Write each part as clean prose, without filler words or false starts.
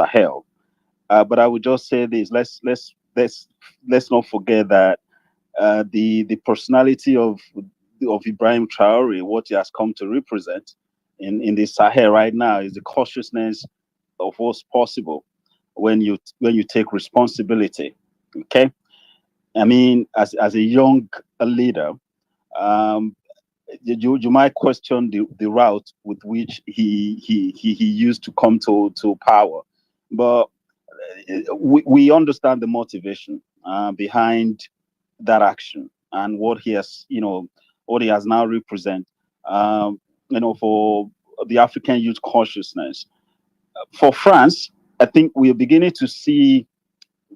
Sahel. But I would just say this: let's not forget that the personality of Ibrahim Traore, what he has come to represent in the Sahel right now, is the cautiousness of what's possible when you take responsibility. Okay, I mean, as a young leader, um, you might question the route with which he used to come to power, but we understand the motivation behind that action and what he has, what he has now represent, for the African youth consciousness. For France, I think we are beginning to see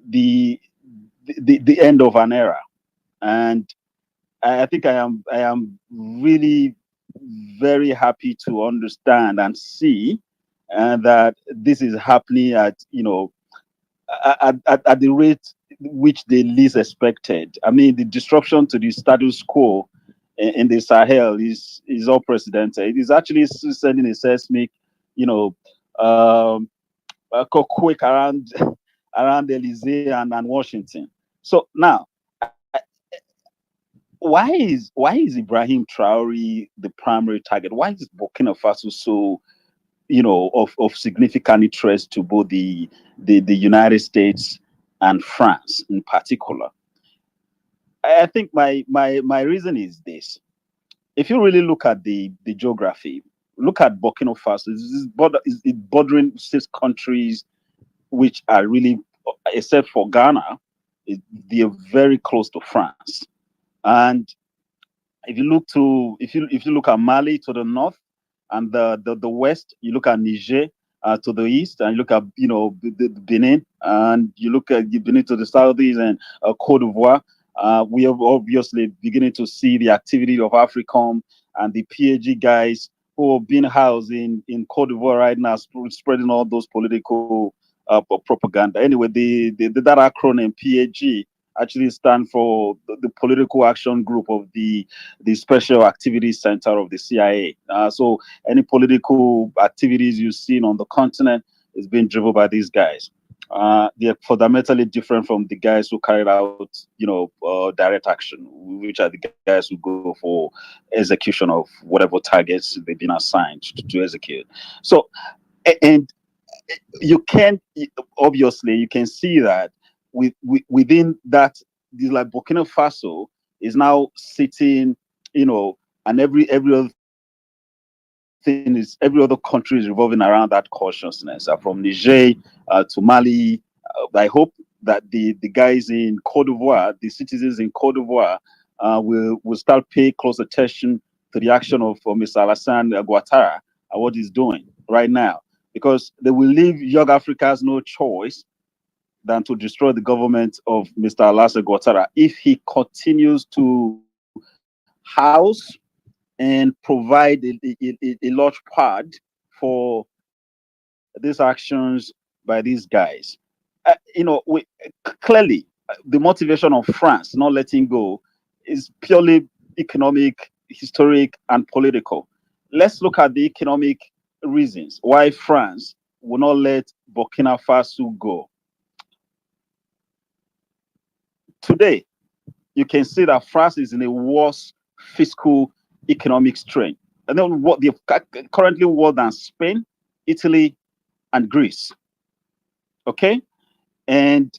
the the end of an era, and I think I am really very happy to understand and see that this is happening at the rate which they least expected. I mean, the disruption to the status quo in the Sahel is unprecedented. It is actually sending a seismic, you know, um, quake around Elysee and Washington. So now, why is Ibrahim Traore the primary target? Why is Burkina Faso so of significant interest to both the United States and France in particular? I think my reason is this. If you really look at the geography, look at Burkina Faso. It's bordering 6 countries which are really, except for Ghana, they are very close to France. And if you look at Mali to the north and the west, you look at Niger to the east, and you look at the Benin, and you look at Benin to the southeast, and Cote d'Ivoire. We are obviously beginning to see the activity of AFRICOM and the PAG guys who are being housed in Cote d'Ivoire right now, spreading all those political propaganda. Anyway, that acronym PAG actually stand for the Political Action Group of the Special Activities Center of the CIA. So any political activities you've seen on the continent is being driven by these guys. They're fundamentally different from the guys who carried out, direct action, which are the guys who go for execution of whatever targets they've been assigned to execute. So, and you can obviously you can see that within that, this like Burkina Faso is now sitting, and every other thing is every other country is revolving around that cautiousness. From Niger to Mali, I hope that the guys in Cote d'Ivoire, the citizens in Cote d'Ivoire, will start paying close attention to the action of Mr. Alassane Ouattara and what he's doing right now, because they will leave young Africans no choice than to destroy the government of Mr. Alassane Ouattara if he continues to house and provide a large part for these actions by these guys. Clearly, the motivation of France not letting go is purely economic, historic, and political. Let's look at the economic reasons why France will not let Burkina Faso go. Today, you can see that France is in a worse fiscal economic strain. And then what they've currently worse than Spain, Italy, and Greece. Okay, and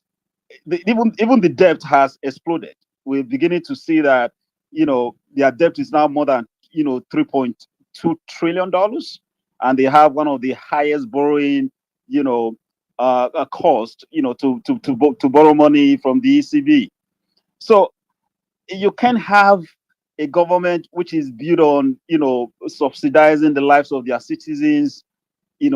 even the debt has exploded. We're beginning to see that their debt is now more than 3.2 trillion dollars, and they have one of the highest borrowing cost to borrow money from the ECB. So you can have a government which is built on subsidizing the lives of their citizens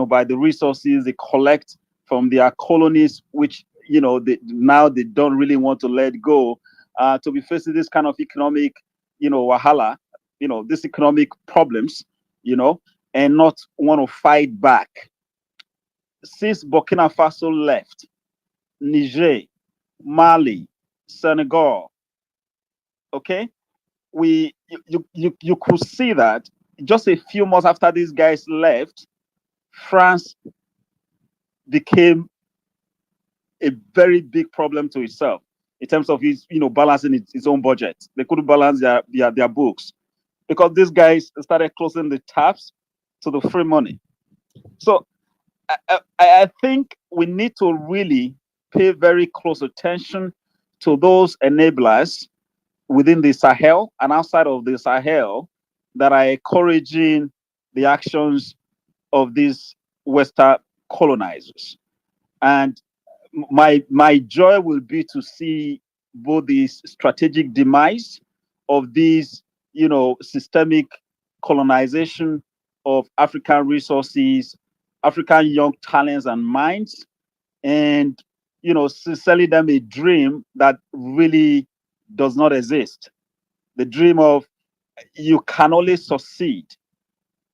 by the resources they collect from their colonies, which they don't really want to let go, to be facing this kind of economic wahala, this economic problems, and not want to fight back. Since Burkina Faso left, Niger, Mali, Senegal, okay, you could see that just a few months after these guys left, France became a very big problem to itself in terms of its, balancing its own budget. They couldn't balance their books because these guys started closing the taps to the free money. So I think we need to really pay very close attention to those enablers within the Sahel and outside of the Sahel that are encouraging the actions of these Western colonizers. And my joy will be to see both the strategic demise of these, systemic colonization of African resources, African young talents and minds, and selling them a dream that really does not exist. The dream of you can only succeed,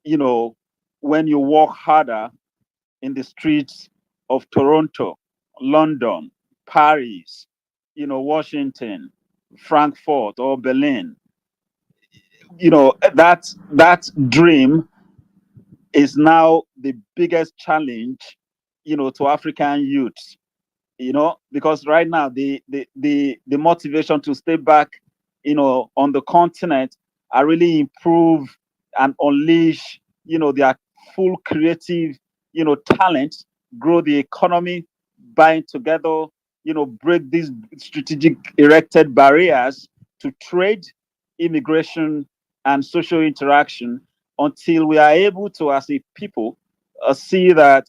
you know, when you work harder in the streets of Toronto, London, Paris, Washington, Frankfurt, or Berlin. That dream is now the biggest challenge, to African youths. Because right now the motivation to stay back, on the continent, are really improve and unleash, their full creative, talent, grow the economy, bind together, break these strategic erected barriers to trade, immigration, and social interaction until we are able to, as a people, see that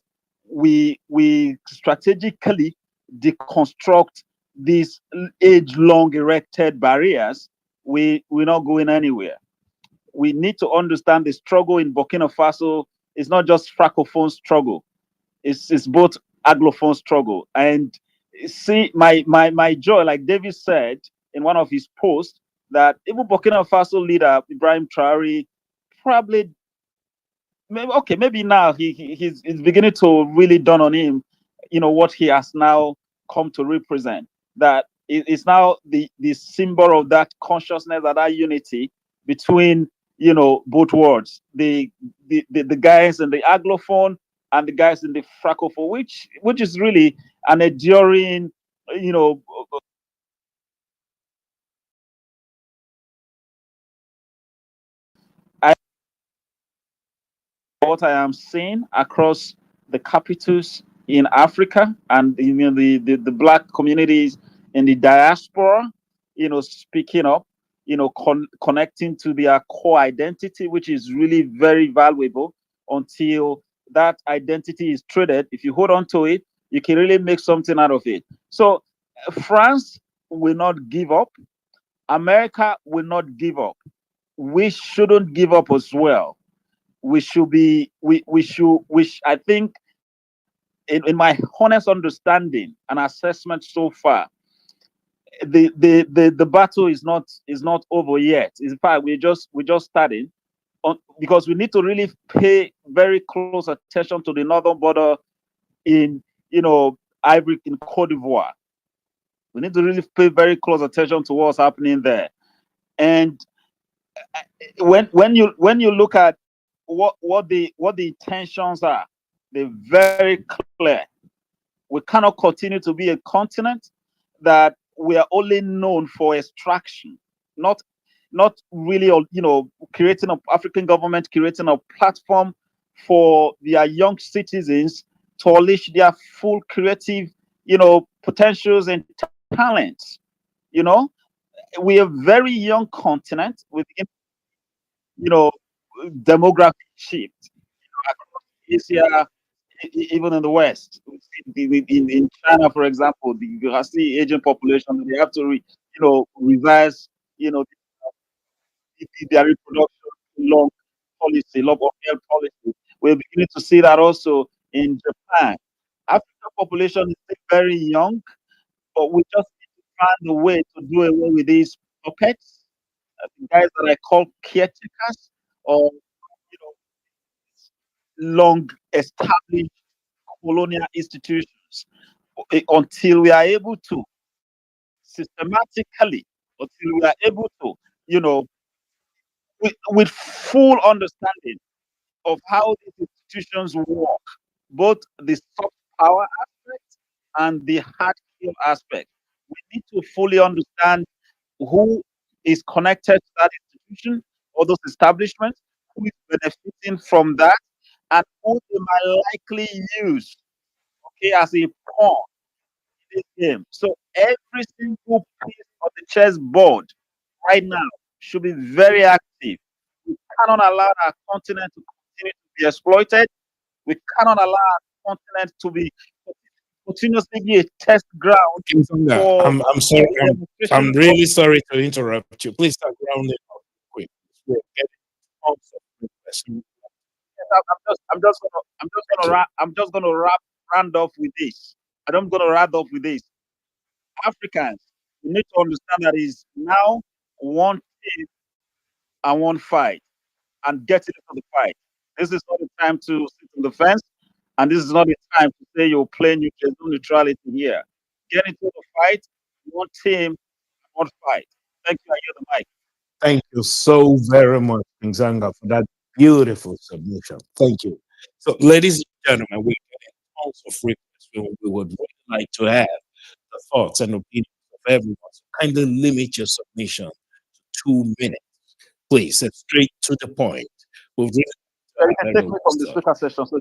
we strategically deconstruct these age-long erected barriers. We're not going anywhere. We need to understand the struggle in Burkina Faso is not just francophone struggle. It's both anglophone struggle. And see, my joy, like David said in one of his posts, that even Burkina Faso leader Ibrahim Traore probably, maybe now he's beginning to really dawn on him, what he has now come to represent. That it's now the symbol of that consciousness, that unity between, both worlds, the guys in the anglophone and the guys in the francophone, which is really an enduring, you know I, what I am seeing across the capitals in Africa, and the black communities in the diaspora, speaking up, connecting to their core identity, which is really very valuable. Until that identity is traded, if you hold on to it, you can really make something out of it. So France will not give up. America will not give up. We shouldn't give up as well. We should, I think, in my honest understanding and assessment so far, the battle is not over yet. In fact, we're just starting because we need to really pay very close attention to the northern border in, Ivory, in Cote d'Ivoire. We need to really pay very close attention to what's happening there. And when you look at what the intentions are, they're very clear. We cannot continue to be a continent that we are only known for extraction, not not really, creating an African government, creating a platform for their young citizens to unleash their full creative, potentials and talents. You know, we are a very young continent with, you know, demographic shift across Asia, even in the West. In China, for example, you have the aging population. They have to, revise, their reproduction long policy, long health policy. We're beginning to see that also in Japan. African population is still very young, but we just need to find a way to do away with these puppets, the guys that I call caretakers, or, you know, long established colonial institutions, until we are able to systematically, until we are able to, you know, with full understanding of how these institutions work, both the soft power aspect and the hard skill aspect. We need to fully understand who is connected to that institution or those establishments, who is benefiting from that, and who they might likely use, okay, as a pawn in this game. So every single piece of the chessboard right now should be very active. We cannot allow our continent to continue to be exploited. We cannot allow our continent to be continuously be a test ground Kinsunga, for I'm sorry, I'm demonstration. really sorry to interrupt you. Please start rounding up quick. We're getting tons of requests. Thank you. I'm just gonna round off with this. I'm gonna round off with this. Africans, you need to understand that is now one team and one fight, and get into the fight. This is not the time to sit on the fence, and this is not the time to say you're playing there's no neutrality here. Get into the fight, one team, one fight. Thank you. I hear the mic. Thank you so very much, Nzanga, for that beautiful submission. Thank you. So, ladies and gentlemen, we're getting tons of requests. We would really like to have the thoughts and opinions of everyone. So kindly limit your submission to 2 minutes. Please, and straight to the point. We've really You can take me from the speaker session so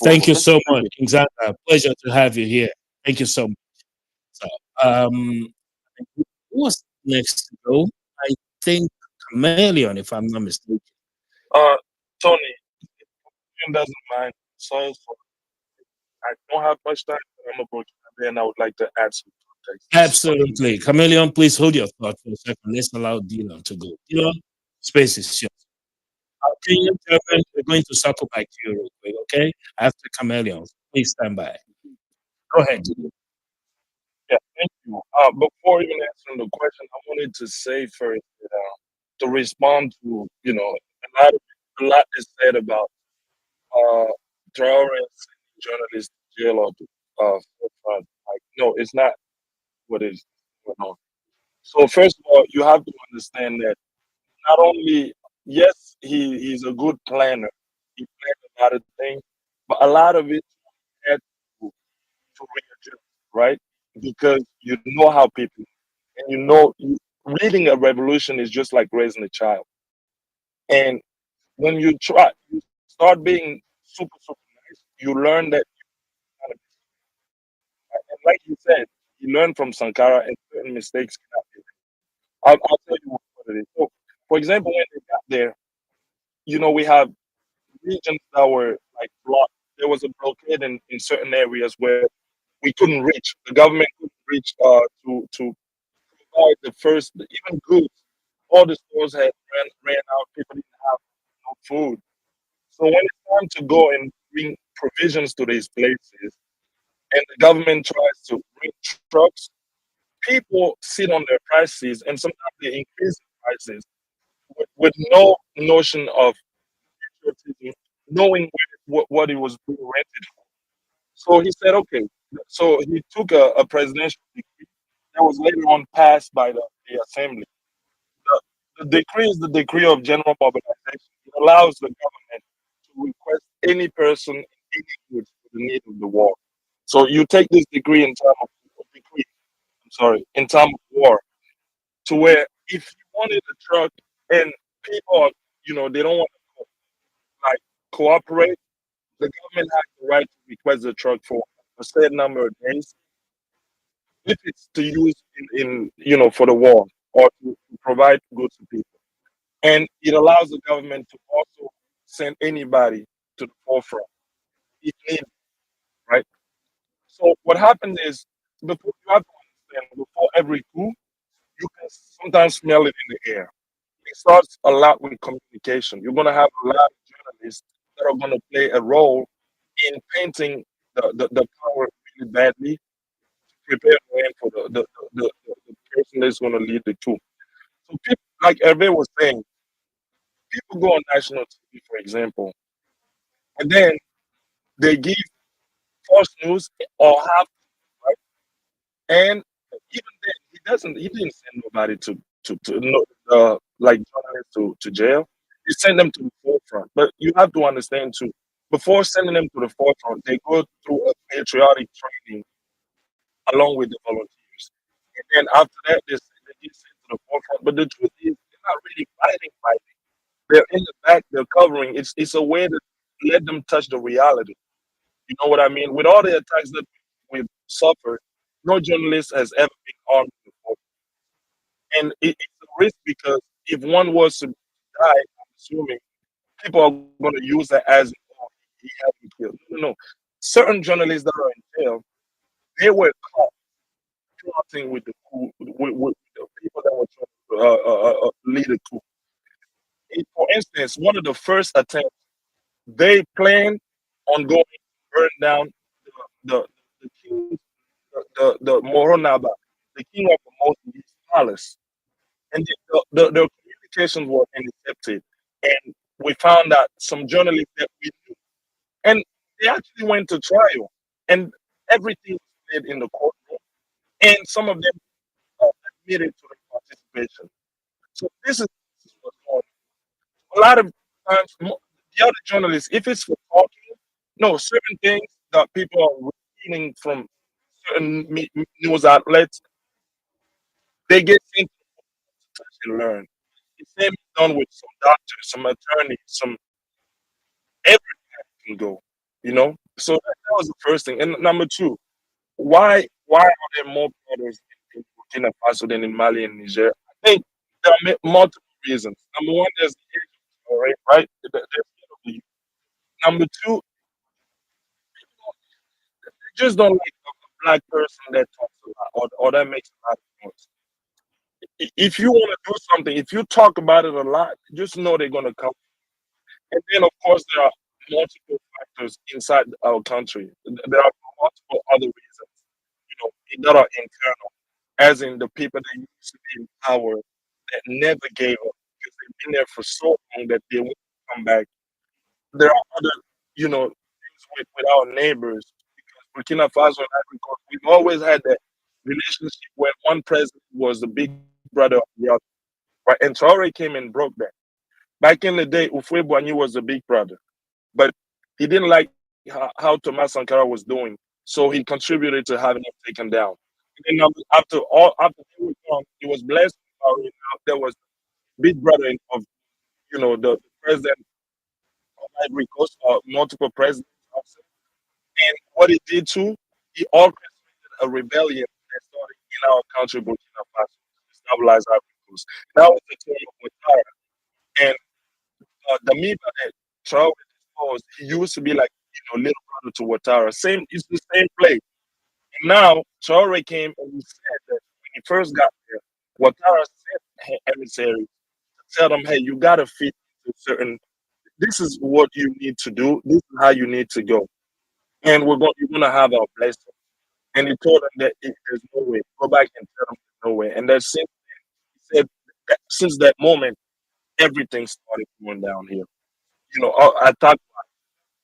Thank you so much, Nzanga. Pleasure to have you here. Thank you so much. So, who was next to go? I think Chameleon, if I'm not mistaken. Tony, if doesn't mind, so I don't have much time, but I'm a Burkina and I would like to add some context. Absolutely. Chameleon, please hold your thought for a second. Let's allow Dylan to go. Dylan, space is yours. Kenyan German, we're going to circle back to you real quick, okay? After Chameleon, please stand by. Go ahead. Yeah, thank you. Before even answering the question, I wanted to say first that, to respond to, a lot is said about Traore sending journalists to jail or to forefront. Like, no, it's not what is going on. So first of all, you have to understand that not only yes, he's a good planner. He planned a lot of things, but a lot of it had to readjust, right? Because you know how people, and reading a revolution is just like raising a child. And when you start being super, super nice, you learn that, and like you said, you learn from Sankara, and certain mistakes cannot be made. I'll tell you what it is. So, for example, when they got there, we have regions that were like blocked. There was a blockade in certain areas where we couldn't reach. The government couldn't reach to provide the first, even goods. All the stores had ran out. People didn't have no food. So when it's time to go and bring provisions to these places, and the government tries to bring trucks, people sit on their prices, and sometimes they increase the prices with no notion of patriotism, knowing what it was being rented for. So he said, okay. So he took a presidential decree that was later on passed by the assembly. The decree is the decree of general mobilization. It allows the government to request any person in any goods for the need of the war. So you take this decree in time of in time of war, to where if you wanted a truck and people are, they don't want to like cooperate, the government has the right to request the truck for a certain number of days if it's to use in for the war or to provide goods to people. And it allows the government to also send anybody to the forefront if needed, right? So what happens is, before you have to understand, before every coup, you can sometimes smell it in the air. It starts a lot with communication. You're going to have a lot of journalists that are going to play a role in painting the power really badly to prepare the way for the person that's going to lead the coup. So people, like Hervé was saying, people go on national TV, for example, and then they give false news or half, right? And even then, he didn't send nobody to like journalists to jail. He sent them to the forefront. But you have to understand too, Before sending them to the forefront, they go through a patriotic training along with the volunteers. And then after that, they get sent to the forefront. But the truth is, they're not really fighting. They're in the back, they're covering. It's a way to let them touch the reality. You know what I mean? With all the attacks that we've suffered, no journalist has ever been armed before. And it's a risk because if one was to die, I'm assuming people are going to use that as, oh, he had been killed. No. Certain journalists that are in jail, they were caught plotting with the coup, with the people that were trying to lead a coup. For instance, one of the first attempts, they planned on going to burn down the, the king, the Moronaba, the king of the Mozambique palace. And the communications were intercepted. And we found that some journalists that we knew, and they actually went to trial, and everything was played in the courtroom, and some of them admitted to their participation. So this is what's going on. A lot of times, the other journalists, if it's for talking, no, certain things that people are reading from certain news outlets, they get sent to touch and learn. The same is done with some doctors, some attorneys, some everything can go. So that was the first thing. And number two, why are there more brothers in Burkina Faso than in Mali and Niger? I think there are multiple reasons. Number one, there's the age of Traore, right? There's the age of the youth. Number two, they just don't like a black person that talks a lot or that makes a lot of noise. If you want to do something, if you talk about it a lot, just know they're going to come. And then, of course, there are multiple factors inside our country. There are multiple other reasons, that are internal, as in the people that used to be in power that never gave up because they've been there for so long that they won't come back. There are other, things with our neighbors because Burkina Faso and Ivory Coast, we've always had that relationship where one president was the big brother of the other, right? And Traore came and broke that. Back in the day, Ufwe was the big brother, but he didn't like how Thomas Sankara was doing, so he contributed to having him taken down. And then after they were gone, he was blessed. There was big brother of the president of Ivory Coast, multiple presidents, also. And what he did too, he orchestrated a rebellion that started in our country, Burkina Faso, to stabilize Ivory Coast. That was the term of Ouattara. And the Miba that Traore disposed, he used to be like, little brother to Ouattara. It's the same place. And now Traore came and he said that when he first got there, Ouattara sent emissaries to tell them, hey, you gotta fit into certain. This is what you need to do. This is how you need to go, and you're gonna have our blessing. And he told them that there's no way. Go back and tell them there's no way. And that since he said that since that moment, everything started going down here. I thought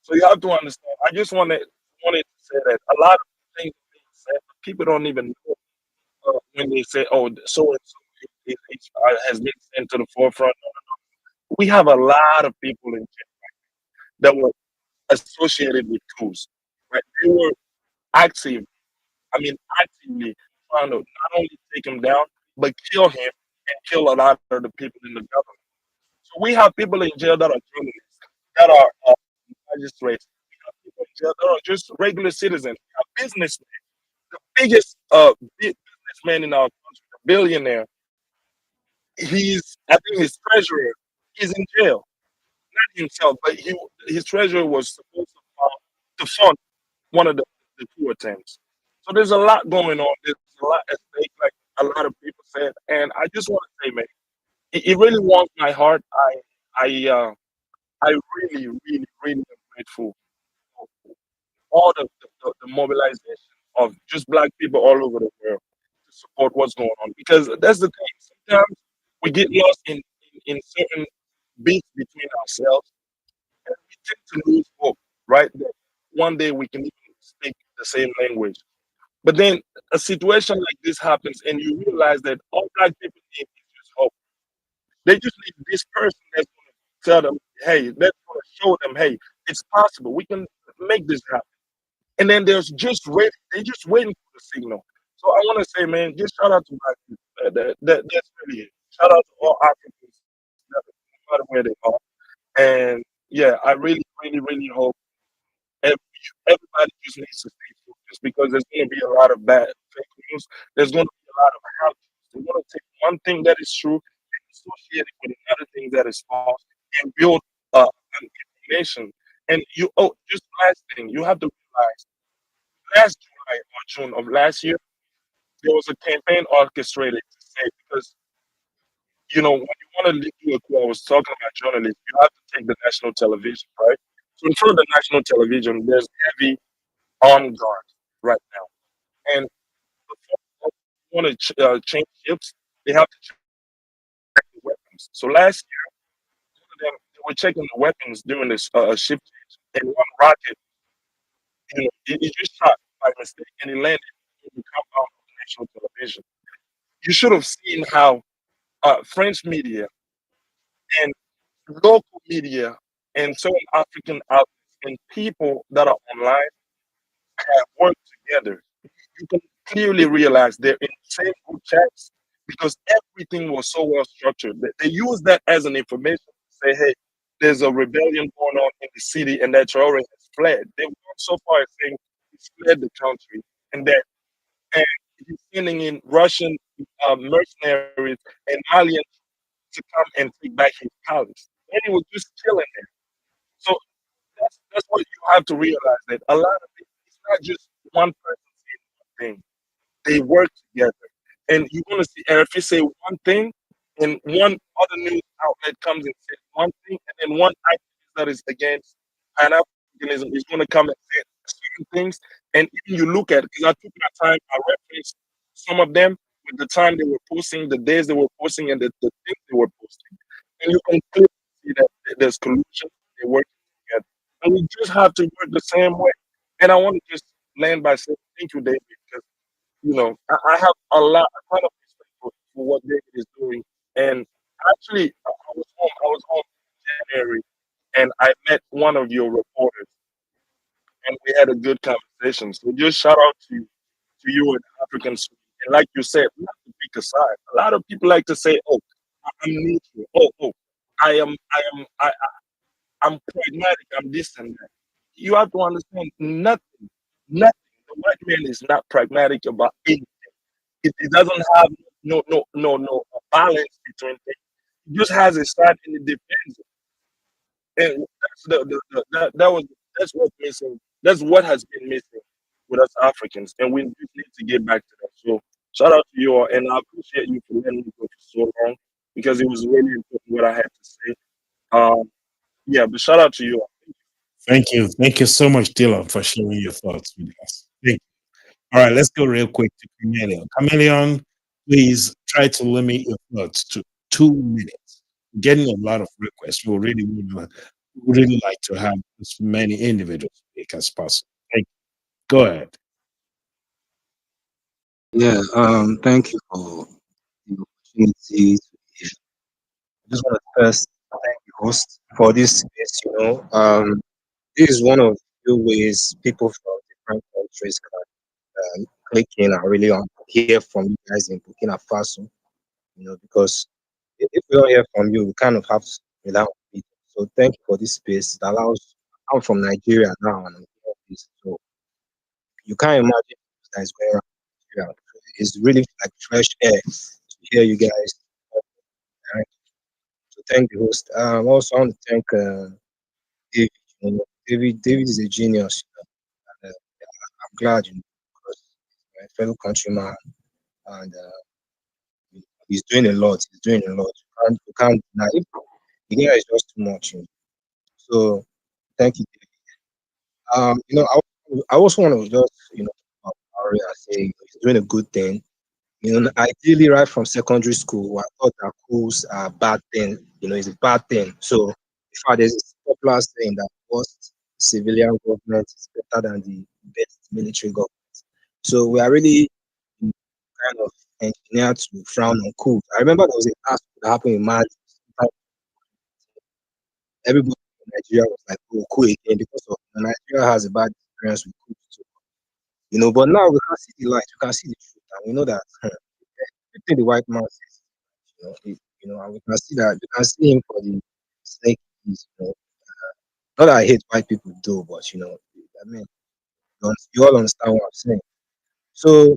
so. You have to understand. I just wanted to say that a lot of things are being said, but people don't even know when they say, "Oh, so and so has been sent to the forefront." We have a lot of people in jail that were associated with coups, right? They were active. I mean, actively trying to not only take him down, but kill him and kill a lot of the people in the government. So we have people in jail that are journalists, that are magistrates. We have people in jail that are just regular citizens. We have businessmen. The biggest businessman in our country, the billionaire, I think his treasurer, is in jail. Not himself, but his treasurer was supposed to fund one of the coup attempts. So there's a lot going on. There's a lot at stake, like a lot of people said. And I just want to say, man, it really warms my heart. I really, really, really am grateful for all the mobilization of just black people all over the world to support what's going on. Because that's the thing. Sometimes we get lost in certain beats between ourselves, and we tend to lose hope, right? That one day we can even speak the same language. But then a situation like this happens, and you realize that all black people need is just hope. They just need this person that's going to tell them, hey, that's going to show them, hey, It's possible. We can make this happen. And then there's just ready. They're just waiting for the signal. So I want to say, man, just shout out to black people. That's really it. Shout out to all Africans, no matter where they are. And yeah, I really, really, really hope every, everybody just needs to stay focused because there's going to be a lot of bad fake news. There's going to be a lot of how they're going to take one thing that is true and associate it with another thing that is false and build an information. And just last thing, you have to realize last July or June of last year, there was a campaign orchestrated to say because when you want to do a coup, I was talking about journalists, you have to take the national television, right? So in front of the national television, there's heavy armed guard right now, and before you want to change ships, they have to check the weapons. So last year, one of them they were checking the weapons during this ship change, and one rocket, it just shot by mistake, and it landed in the compound of the national television. You should have seen how French media and local media and certain African outlets and people that are online have worked together. You can clearly realize they're in the same group chats because everything was so well structured. They use that as an information to say, hey, there's a rebellion going on in the city and that Traore has fled. They went so far as saying he's fled the country and that and he's sending in Russian mercenaries and Malian to come and take back his palace. And he was just chilling there. So that's what you have to realize that a lot of it's not just one person saying one thing. They work together. And you're gonna see and if you say one thing and one other news outlet comes and says one thing and then one activist that is against Pan Africanism is gonna come and say certain things. And even you look at it, because I took my time, I referenced some of them with the time they were posting, the days they were posting, and the things they were posting. And you can clearly see that there's collusion, they're working together. And we just have to work the same way. And I want to just land by saying thank you, David, because I have a ton of respect for what David is doing. And actually, I was home in January, and I met one of your reporters, and we had a good conversation. So just shout out to you and African Sweden. And like you said, we have to pick a side. A lot of people like to say, "Oh, I'm neutral. Oh, I'm pragmatic. I'm this and that." You have to understand nothing. The white man is not pragmatic about anything. It doesn't have no balance between things. It just has a side and it depends. And that's what's missing. That's what has been missing with us Africans, and we just need to get back to that. So shout out to you all, and I appreciate you for letting me go for so long because it was really important what I had to say. Yeah, but shout out to you all. Thank you. Thank you so much, Dylan, for sharing your thoughts with us. Thank you. All right, let's go real quick to Chameleon. Chameleon, please try to limit your thoughts to 2 minutes. Getting a lot of requests. We really like to have as many individuals speak as possible. Thank you. Go ahead. Yeah, thank you for the opportunity. I just want to first thank the host for this space. This is one of the few ways people from different countries can click in and really hear from you guys in Burkina Faso. Because if we don't hear from you, we kind of have to rely on people. So thank you for this space. It allows. I'm from Nigeria now, and I'm hearing this, so you can't imagine that is going around Nigeria. It's really like fresh air to hear you guys. So thank the host. Also, I want to thank David. David is a genius. I'm glad, because he's my fellow countryman, and he's doing a lot. He's doing a lot. You can't deny it. The guy is just too much. So thank you, David. I also want to just, about Mario and say he's doing a good thing. Ideally, right from secondary school, I thought that schools are a bad thing. It's a bad thing. So, in fact, there's this popular saying that worst civilian government is better than the best military government. So, we are really kind of engineered to frown on coups. I remember there was a task that happened in Mali. Everybody Nigeria was like, oh, cool again because of Nigeria has a bad experience with coup too. But now we can see the light, we can see the truth, and we know that everything the white man says, and we can see that we can see him for the snake is. Not that I hate white people do, but I mean, you all understand what I'm saying. So,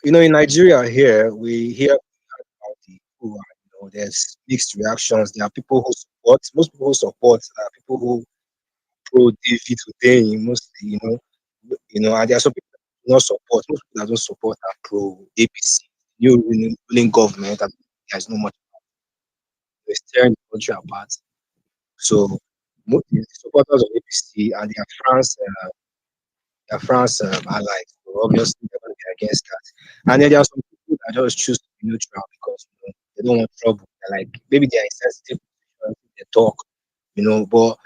in Nigeria here, we hear about the coup, and, there's mixed reactions. There are people who support, most people who support, people who pro David today, mostly, and there are some people that do not support. Most people that don't support are pro APC, new ruling government, and there's no much. They're tearing the country apart. So, most the supporters of APC and their France allies, so obviously they're going to be against that. And then there are some people that just choose to be neutral because they don't want trouble. They're like maybe they're insensitive, they talk, but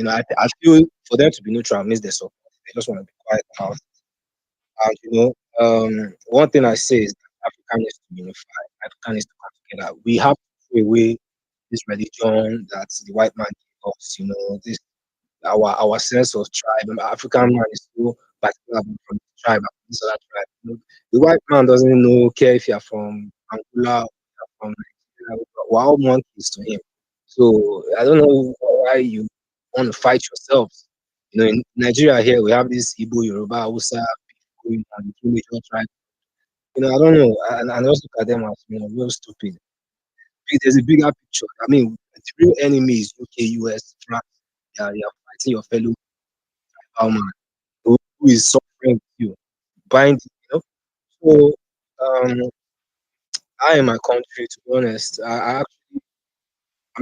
I feel for them to be neutral means they support. They just want to be quiet about it. And one thing I say is that Africa needs to unify. Africa needs to come together. We have to throw away this religion that the white man gave us. This our sense of tribe. African man is so particular from this tribe and this other tribe. The white man doesn't care if you're from Angola or you're from Nigeria. We're all monkeys to him. So I don't know why you want to fight yourselves. In Nigeria here we have this Igbo, Yoruba, Hausa going on the two major tribes. I don't know, and I just look at them as real stupid. There's a bigger picture. I mean, the real enemy is UK, US, France. They are fighting your fellow man who is suffering with you, binding. So um, I in my country, to be honest, I'm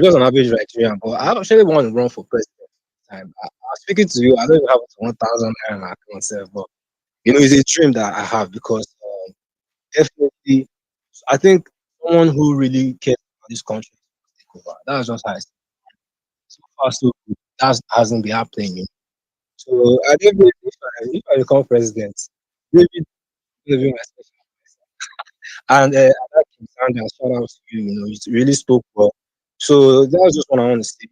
just an average Nigerian, but I actually want to run for president. I'm speaking to you. I don't even have 1,000 naira in my account, sef, but it's a dream that I have because definitely, I think someone who really cares about this country will take over. That's just how I see it. So far, so good. That hasn't been happening. So I think if I become president, David will be my special advisor. And I like him, Sandra. Shout out to you. You really spoke well. So that's just what I want to say.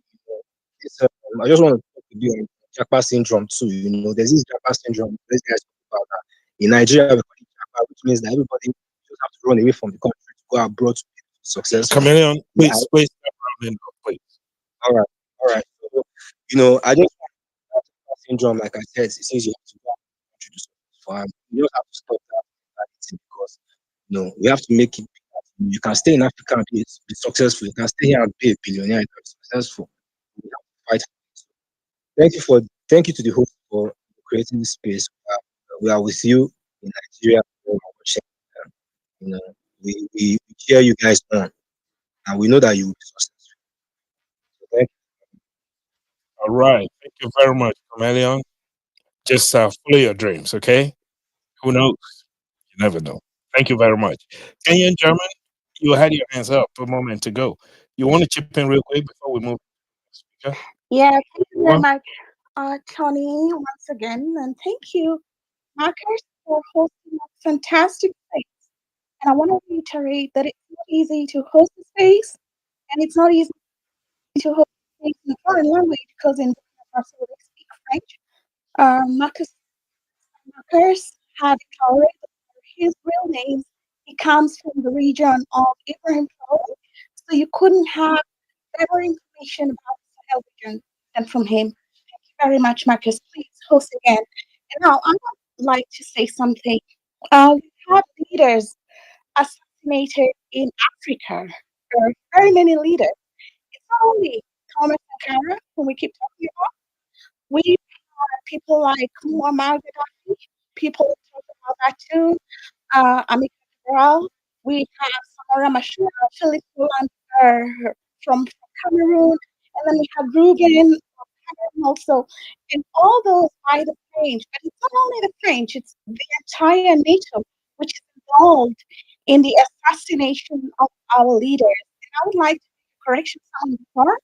I just want to talk to you on Japa syndrome too. There's this Japa syndrome. These guys talk about that. In Nigeria, we call it Japa, which means that everybody just have to run away from the country to go abroad to be successful. Chameleon, Yeah, please step around, please. all right, all right. So, I just want that syndrome, like I said, it says you have to go out of the country to successful. And you just have to stop that mentality because we have to make it. You can stay in Africa and be successful. You can stay here and be a billionaire and be successful. We have to fight for it. Thank you to the host for creating this space. We are with you in Nigeria. We are watching, you know, we cheer you guys on, and we know that you will be successful. So thank All right. Thank you very much, Chameleon. Just follow your dreams, okay? Who knows? You never know. Thank you very much. Kenyan German, you had your hands up a moment ago. You want to chip in real quick before we move to the speaker? Yeah, thank you very Well, much, Tony, once again. And thank you, Marcus, for hosting a fantastic space. And I want to reiterate that it's not easy to host a space, and it's not easy to host a space in a foreign language because in Burkina Faso they speak French. Marcus Herve Traore, his real name, he comes from the region of Ibrahim Traore, so you couldn't have better information about the Sahel region than from him. Thank you very much, Marcus. Please host again. And now I would like to say something. We have leaders assassinated in Africa. There are very many leaders. It's not only Thomas Sankara, whom we keep talking about. We have people like Muammar Gaddafi. People talk about that too. Amika Cabral. We have Samora Machel, Philip Roland from Cameroon, and then we have Ruben from Cameroon also, and all those by the French. But it's not only the French; it's the entire NATO, which is involved in the assassination of our leaders. And I would like to make a correction. Someone before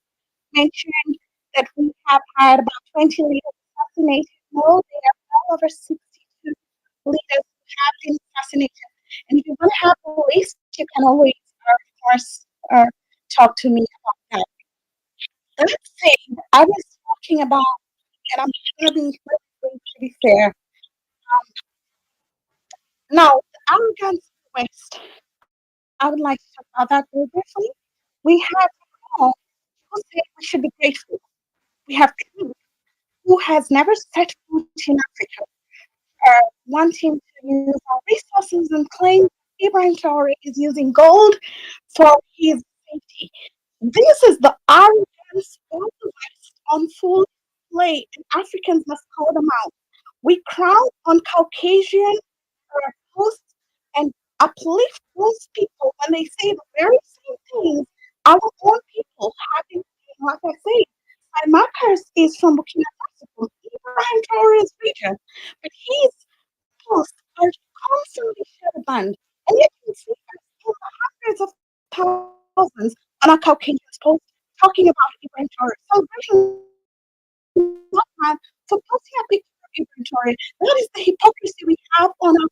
mentioned that we have had about 20 leaders assassinated. No, there are well over 62 leaders who have been assassinated. And if you want to have a list, you can always, of course, talk to me about that. That said, I was talking about, and I'm going to be fair. Now, the arrogance of the West, I would like to talk about that very briefly. We have Macron, who said we should be grateful. We have Trump, who has never set foot in Africa, wanting to use our resources and claim Ibrahim Traore is using gold for his safety. This is the arrogance of the West on full display, and Africans must call them out. We crown on Caucasian posts and uplift those people when they say the very same things our own people have been saying. Like I say, my Marcus is from Burkina Faso, from Ibrahim Traore's region, but his posts are constantly shadow banned. And yet you can see us in the hundreds of thousands on our Caucasian posts talking about Ibrahim Traore. Celebration is not planned for posting a picture of Ibrahim Traore. That is the hypocrisy we have on our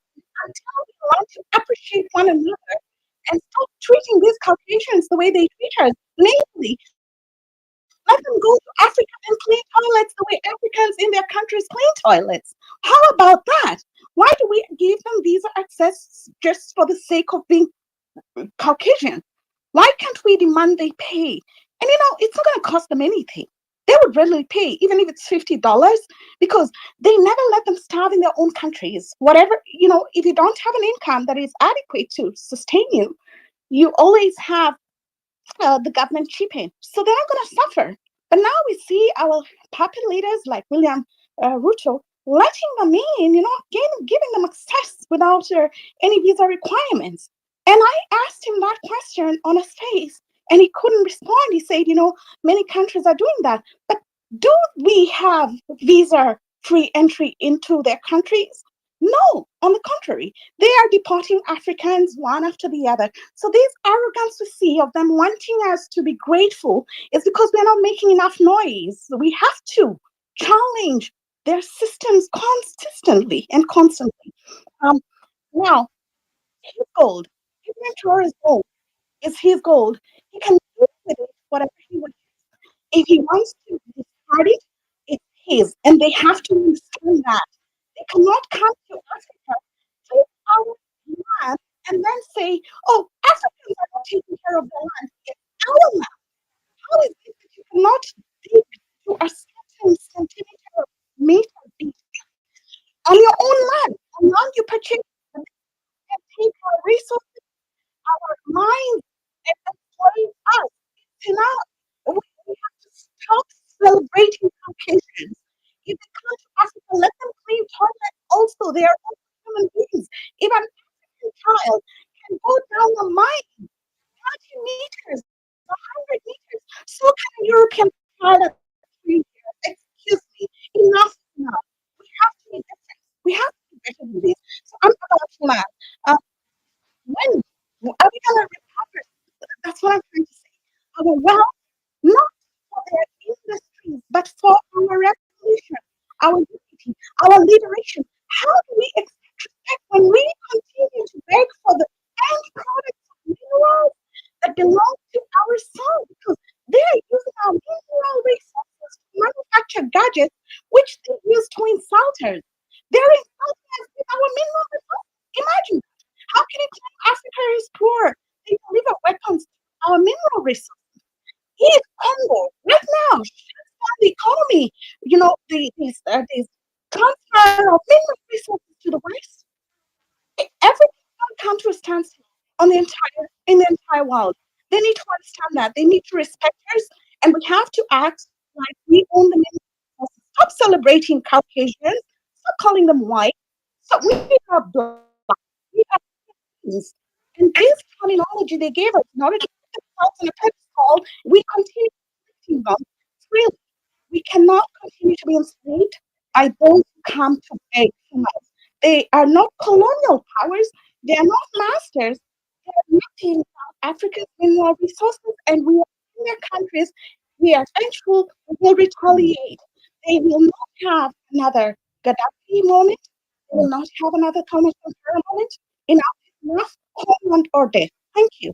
until we learn to appreciate one another and stop treating these Caucasians the way they treat us. Namely, let them go to Africa and clean toilets the way Africans in their countries clean toilets. How about that? Why do we give them visa access just for the sake of being Caucasian? Why can't we demand they pay? And it's not going to cost them anything. They would readily pay, even if it's $50, because they never let them starve in their own countries. Whatever, if you don't have an income that is adequate to sustain you, you always have the government chip in. So they're not going to suffer. But now we see our puppet leaders like William Ruto letting them in, giving them access without any visa requirements. And I asked him that question on a space, and he couldn't respond. He said, many countries are doing that. But do we have visa free entry into their countries? No, on the contrary, they are deporting Africans one after the other. So this arrogance we see of them wanting us to be grateful is because we're not making enough noise. We have to challenge their systems consistently and constantly. Now, his gold, Ibrahim Traore's gold is his gold. He can do with it whatever he wants. If he wants to discard it, it's his, and they have to understand that. They cannot come to Africa, take our land, and then say, "Oh, Africans are not taking care of their land. It's our land." How is it that you cannot dig to a certain centimeter of meter deep on your own land, on land you purchase, and take our resources, our minds, and enslave us? It's enough. We have to stop celebrating Caucasians. If they come to Africa, let them clean toilets also. They are also human beings. If an African child can go down a mine 30 meters, 100 meters, so can a European child at 3 years. Excuse me. Enough is enough. We have to be different. We have to be better than this. So I'm about to land. When are we going to recover? That's what I'm trying to say. Our wealth, not for their industries, but for our revolution, our unity, our liberation. How do we expect when we continue to beg for the end products of minerals that belong to our soil? Because they are using our mineral resources to manufacture gadgets which they use to insult us. They're insulting us with our mineral resources. Imagine that. How can you claim Africa is poor? They deliver weapons to our mineral resources. If Congo right now shuts down the economy, these transfer of mineral resources to the West, everything's going to come to a standstill in the entire world. They need to understand that. They need to respect us, and we have to act like we own the mineral resources. Stop celebrating Caucasians. Stop calling them white. So we are black. We are Philippines. And this terminology they gave us in order to put themselves on a pedestal, we continue to them. Really, we cannot continue to be enslaved by those who come to beg from us. They are not colonial powers. They are not masters. They are nothing about Africa's mineral resources, and we are in their countries. We are vengeful. We will retaliate. They will not have another Gaddafi moment. They will not have another Thomas Sankara moment. Enough is enough. Homeland or death. Thank you.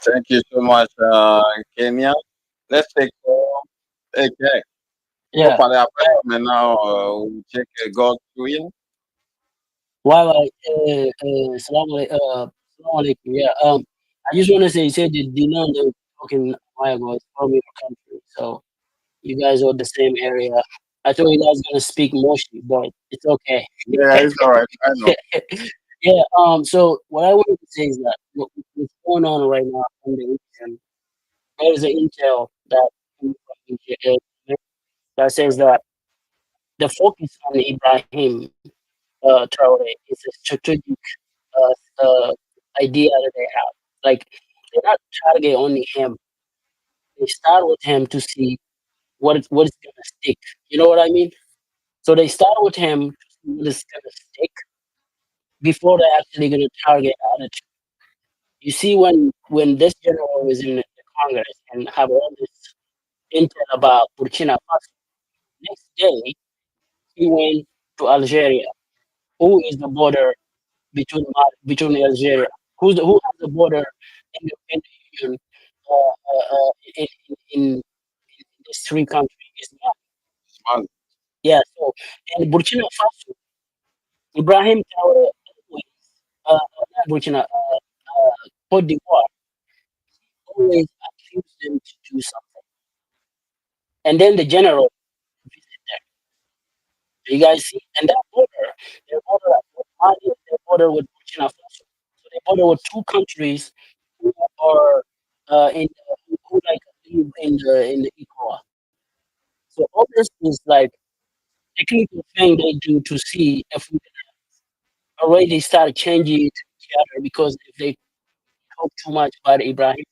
Thank you so much, Kenya. Let's take AK. On va Yeah. parler après. Maintenant, on check God Korea. While salam alaikum. Yeah. I just want to say, you said the Dinan they were talking a while ago is from your country, so you guys are the same area. I thought you guys gonna speak Moshi, but it's okay. Yeah, it's all right. I know. Yeah. So what I wanted to say is that what's going on right now in the region, there is an intel that came from that says that the focus on Ibrahim Traore is a strategic idea that they have. Like they're not target only him. They start with him to see what is gonna stick. You know what I mean? So they start with him to see what is gonna stick before they're actually gonna target other. You see, when this general was in the Congress and have all this intel about Burkina Faso, next day he went to Algeria, who is the border between Algeria, who has the border in the union in these three countries is Mali. Smart. Yeah, so and Burkina Faso, Ibrahim Traore always, not Burkina, Cote d'Ivoire always accused them to do something, and then the general visit there. You guys see, and that border, their border with Mali, their border with Burkina Faso. So they border with two countries who are who like live in the ECOWAS. So all this is like technical thing they do to see if we already start changing it together because if they talk too much about Ibrahim,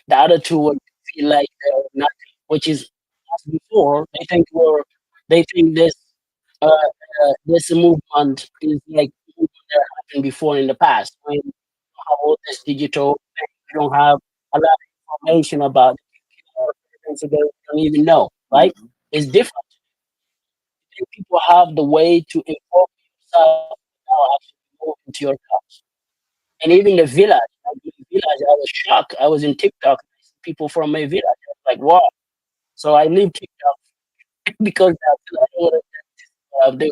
the other two would feel like they're nothing, which is as before. They think this movement is like movement that happened before in the past when you have all this digital thing, you don't have a lot of information about things that they don't even know, right? It's different. Then people have the way to inform yourself without actually going into your house. And even the village, like the village, I was shocked. I was in TikTok, people from my village. I was like, wow. So I leave TikTok because I don't want to do.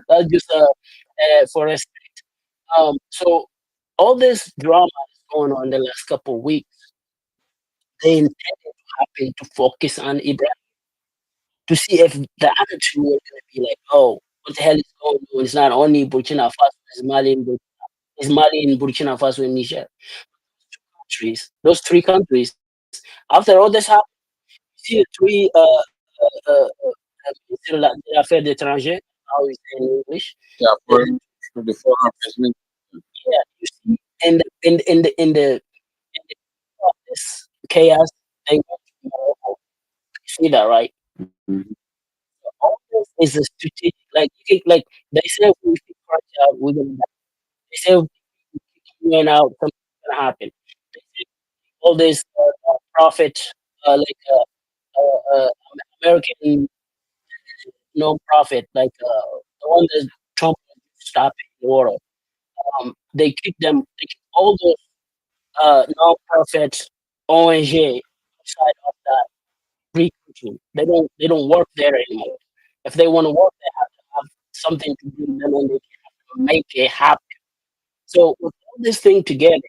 That's just for us. So all this drama is going on the last couple of weeks. They intended to happen to focus on Ibrahim to see if the other two were going to be like, oh, what the hell is going on? It's not only Burkina Faso, it's Mali and Burkina Faso and Niger. Countries, those three countries. After all this happened, you see the three ministres des Affaires d'étrangers, how is it in English? Yeah, The, for the foreign investment. yeah, you see, in the of this chaos, they went to Morocco. You see that, right? Mhm. All this is a strategic. Like you think, like they say, if we kick Christ out, we're gonna die. They say if we kick UN out, something's gonna happen. They say all this profit, like American non-profit, like the one that Trump was stopping the war. They kick them. They kick all those non-profit ONG outside of that free country. They don't work there anymore. If they want to work, they have to have something to bring them and they can make it happen. So with all this thing together,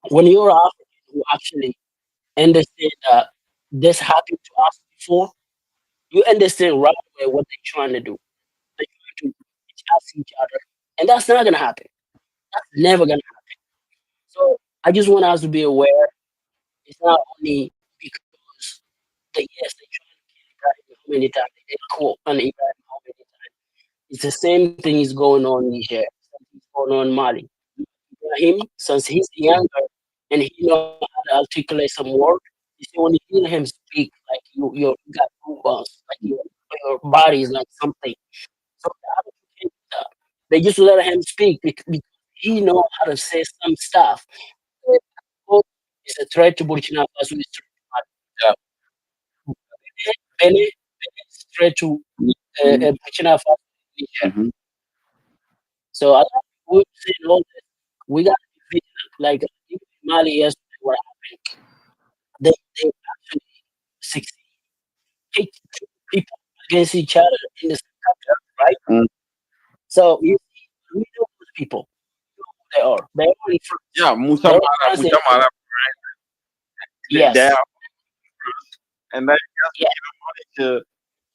when you're African who actually understand that this happened to us before, you understand right away what they're trying to do. They're trying to reach out to each other, and that's not gonna happen. That's never gonna happen. So I just want us to be aware. It's not only because yes, they try to kill Ibrahim how many times they did call on Ibrahim how many times. It's the same thing is going on in Niger, something's going on in Mali. Ibrahim, since he's younger and he know how to articulate some word, you see when you hear him speak, like you got goosebumps, like your body is like something. So the other two kids, they just let him speak because he know how to say some stuff. It's a threat to Burkina Faso, it's a threat Yeah. to Benin, it's a threat to Mhm. Burkina Faso, Niger. Mhm. So I think we're saying all this. We got to be vigilant. Like even in Mali yesterday, what happened? They actually succeed. pit people against each other in the same country, right? Mm. So you see, we know those people. We know who they are. They're all in France. Yeah, Musa They're all in Mara, France. Musa Mara, they Yes, are and they just yeah. give money to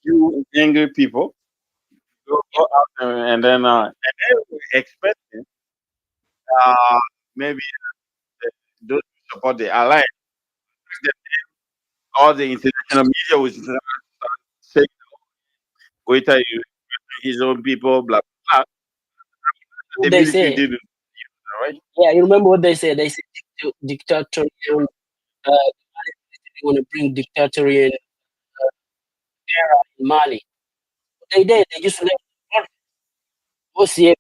you angry people. Go out there and they were expecting uh maybe those who support the alliance that all the international media was saying Goita is his own people, blah blah. What The they military say. did it, right? Yeah, you remember what they said? They said dictatorial. They want to bring dictatorial era in Mali. What they did, they just let what's the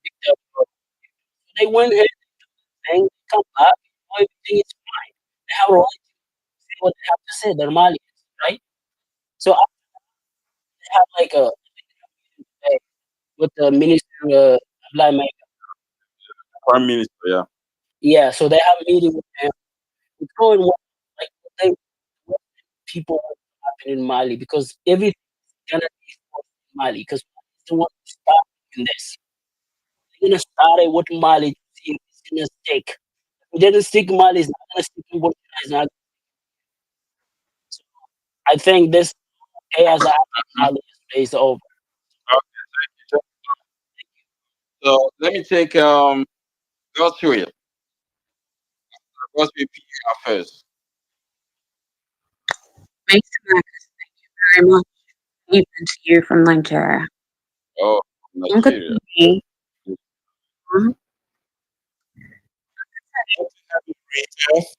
dictator. They went ahead and come back. Everything is fine. They have a right to say what they have to say. They're Malians, right? So I have like a with the minister Ibrahim. Prime Minister, yeah. Yeah, so they have a meeting with them. It's going well. Like what people want to happen in Mali because everything is gonna be forced in Mali because Mali is the one to start doing this. They're gonna start it with Mali. See if it's gonna stick. If it doesn't stick, Mali is not gonna stick in Burkina. It's not. So I think this chaos that happened in Mali is over. Okay, so let me take Gosriel. Gosriel PR first. Thanks, Marcus. Very much. Even to you from Nigeria. Oh, Good Nigeria. to be. Mhm.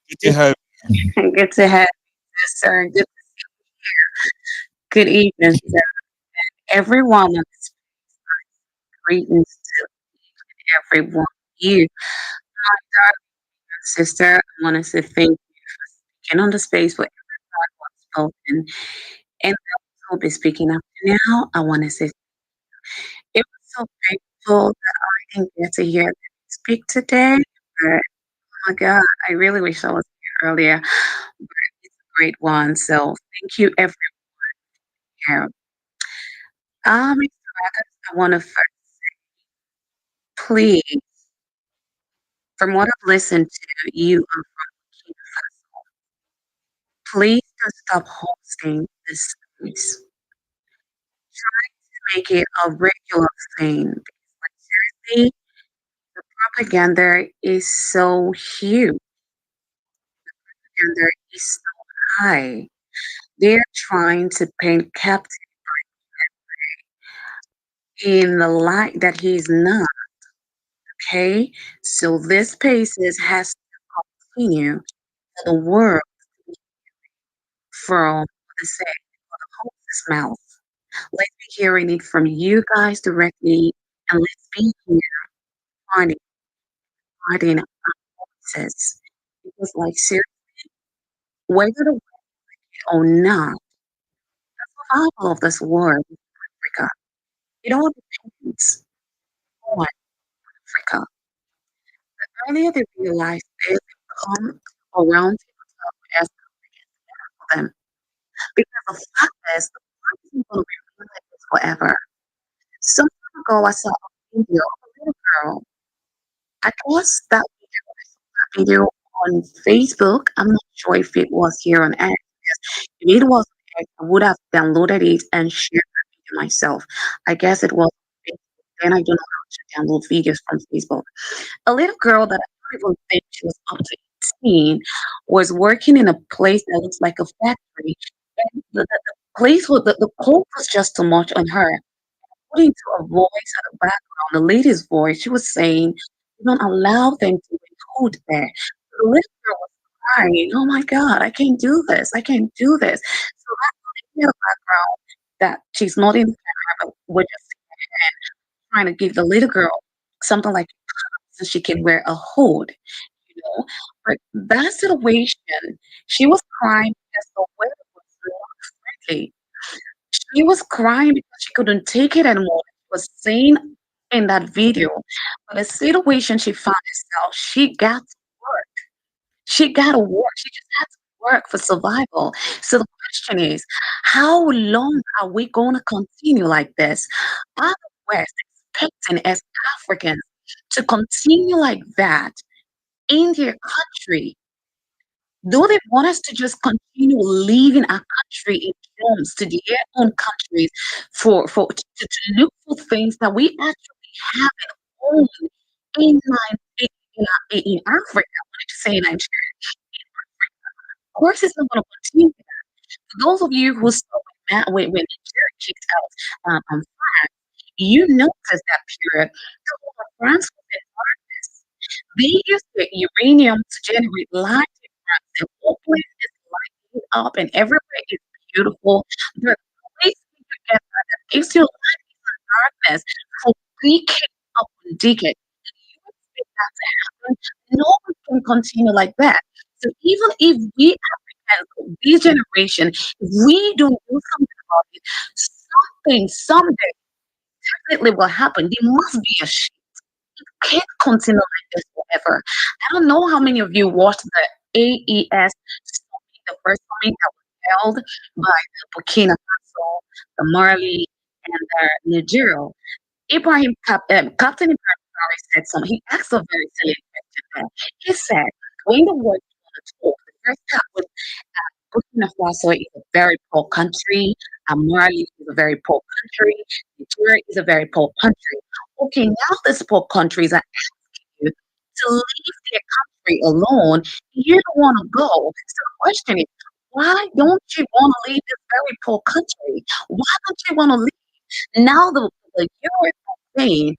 Good to have Good to have you, sir. Good evening, sir. Everyone on this greetings to everyone. You, my sister, I want to say thank you for speaking on the space for everyone spoken. And those who will be speaking up now, I want to say it was so grateful that I didn't get to hear them speak today. But oh my God, I really wish I was here earlier. But it's a great one. So thank you, everyone here. Mr. Marcus, I want to first please, from what I've listened to, you are from Burkina Faso. Please don't stop hosting this space. Make it a regular thing. Because, like, seriously, the propaganda is so huge. Propaganda is so high. They're trying to paint Captain in the light that he's not. Okay, so this spaces has to continue for the world from the say the horse's mouth. Let's be hearing it from you guys directly, and let's be here finding finding answers. Because, like, seriously, whether the world or not, survival of this world is Africa. It all depends on Africa. Earlier they realized they come around as for them. Because the fact is, the world isn't going to be like this forever. Some time ago, I saw a video of a little girl. I guess that video on Facebook. I'm not sure if it was here on X. If it was on X, I would have downloaded it and shared that video myself. I guess it was on Facebook. Then I don't know how to download videos from Facebook. A little girl that I don't even think she was up to 18 was working in a place that looks like a factory. And the place was the cold was just too much on her. According to a voice at the background, the lady's voice, she was saying, "You don't allow them to be cold there." The little girl was crying, "Oh my God, I can't do this. I can't do this." So that lady in the background, that she's not in the camera, but we're just trying to give the little girl something like so she can wear a hood, you know. But that situation, she was crying because the weather was not friendly. She was crying because she couldn't take it anymore. She was saying in that video, but the situation she found herself, she got to work. She got to work. She just had to work for survival. So the question is, how long are we going to continue like this? Are the West expecting as Africans to continue like that in their country? Do they want us to just continue leaving our country in homes to their own countries to look for things that we actually haven't owned in, in Africa? I wanted to say Nigeria. Of course, it's not going to continue. For those of you who saw when Nigeria kicked out France, you noticed that period. So France was in darkness. They used the uranium to generate light in France. The whole place is lighting up and everywhere is beautiful. But the place you get that gives you light in darkness for decade upon decade. And you expect that to happen? No one can continue like that. So even if we Africans, this generation, if we don't do something about it, something someday definitely will happen. There must be a shift. It can't continue like this forever. I don't know how many of you watched the AES summit, the first summit that was held by the Burkina Faso, the Mali, and the Niger. Captain Ibrahim Traore said something. He asked a very silly question there. He said, when the world is going to talk, the first step with Burkina Faso is a very poor country. Mali is a very poor country. Nigeria is a very poor country. Okay, now these poor countries are asking you to leave their country alone. You don't want to go. So the question is, why don't you want to leave this very poor country? Why don't you want to leave? Now the US is saying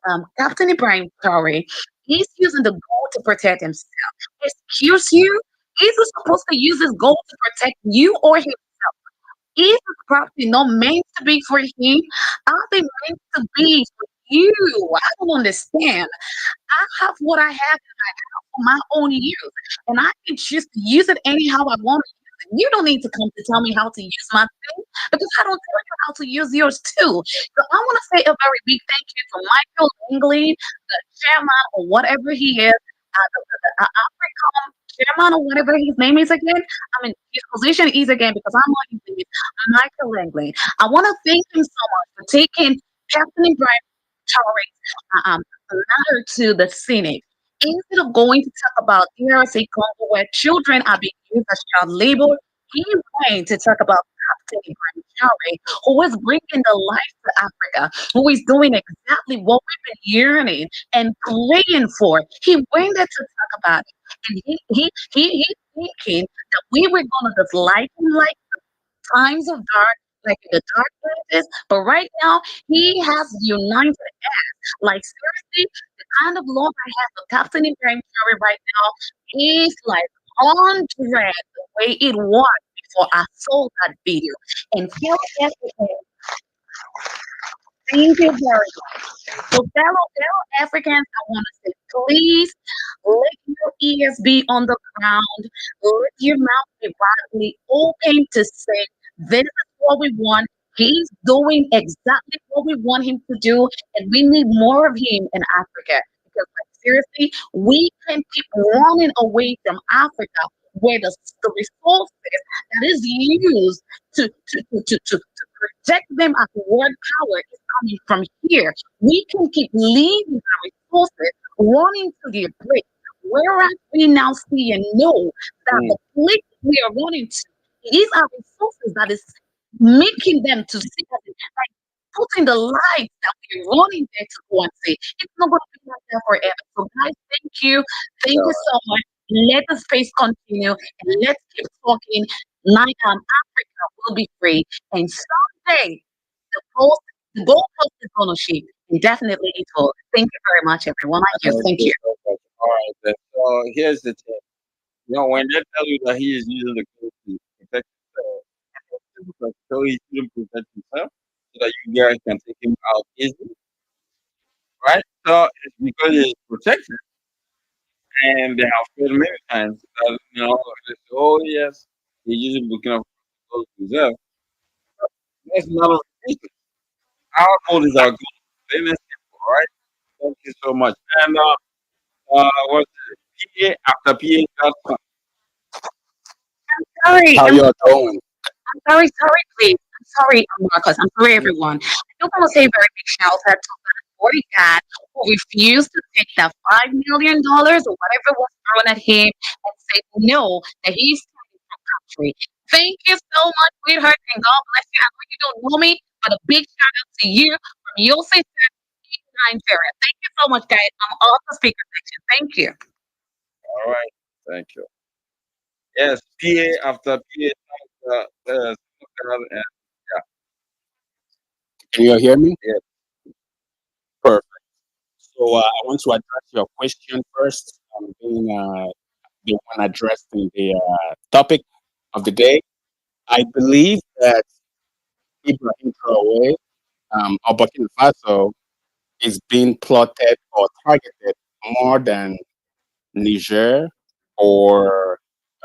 that Captain Ibrahim Traore is using the gold to protect himself. Excuse you? Is he supposed to use his gold to protect you or himself? Is this property not meant to be for him? Are they meant to be for you? I don't understand. I have what I have in my house for my own use, and I can choose to use it anyhow I want to use it. You don't need to come to tell me how to use my thing because I don't tell you how to use yours too. So I want to say a very big thank you to Michael Langley, the chairman or whatever he is, the Africom chairman or whatever his name is again. I mean, his position is again because I'm not using it. Michael Langley. I want to thank him so much for taking Captain Ibrahim matter to the Senate. Instead of going to talk about DRC Congo where children are being used as child labor, he's going to talk about Captain Ibrahim Traore, who is bringing the life to Africa, who is doing exactly what we've been yearning and praying for. He went there to talk about it. And he's thinking that we were going to just like him like times of dark, like in the dark places. But right now, he has united us. Like seriously, the kind of love I have for Captain Ibrahim Traore right now is like 100 the way it was before I saw that video. And tell everything. Thank you very much. So, fellow Africans, I want to say, please let your ears be on the ground. Let your mouth be widely open to say, this is what we want. He's doing exactly what we want him to do, and we need more of him in Africa. Because, like, seriously, we can keep running away from Africa, where the resources that is used to protect them as world power is coming from here. We can keep leaving our resources running to their place. Whereas we now see and know that the place we are running to, it is our resources that is making them to see us, like putting the life that we're running there to go and see. It's not going to be like that forever. So, guys, thank you. Thank you so much. Let the space continue and let's keep talking. Africa will be free. And someday the goalpost is going to shift. And definitely it will. Thank you very much, everyone. Thank you. All right, then. So here's the thing. You know, when they tell you that he is using the code to protect himself, so he shouldn't protect himself so that you guys can take him out easily, right? So it's because he's protected, and they have failed many times that, you know, they say, oh, yes, he's using Burkina Faso to reserve. That's not a reason. Our goal is our goal. Plain and simple, all right? Thank you so much. And what's it? PA after PA, that's Sorry, How y'all doing? sorry, please. I'm sorry, Marcus. I'm sorry, everyone. I just want to say a very big shout out to that boy cat who refused to take that $5 million or whatever was thrown at him and said no, that he's standing for country. Thank you so much, sweetheart, and God bless you. I know you don't know me, but a big shout out to you from your sister in Nigeria. Thank you so much, guys. I'm off the speaker section. Thank you. All right. Thank you. Yes, PA after PA, and Can you hear me? yeah. Perfect. So I want to address your question first, being the one addressed in the topic of the day. I believe that Ibrahim Traore of Burkina Faso is being plotted or targeted more than Niger or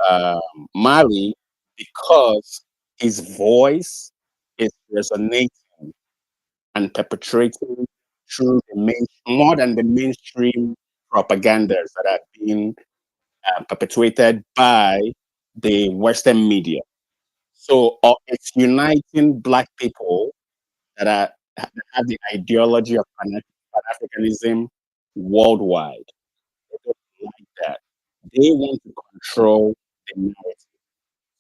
um, Mali because his voice is resonating and perpetrating through the more than the mainstream propagandas that are being perpetuated by the Western media. So it's uniting Black people that have the ideology of Pan-Africanism worldwide. They don't like that. They want to control the narrative.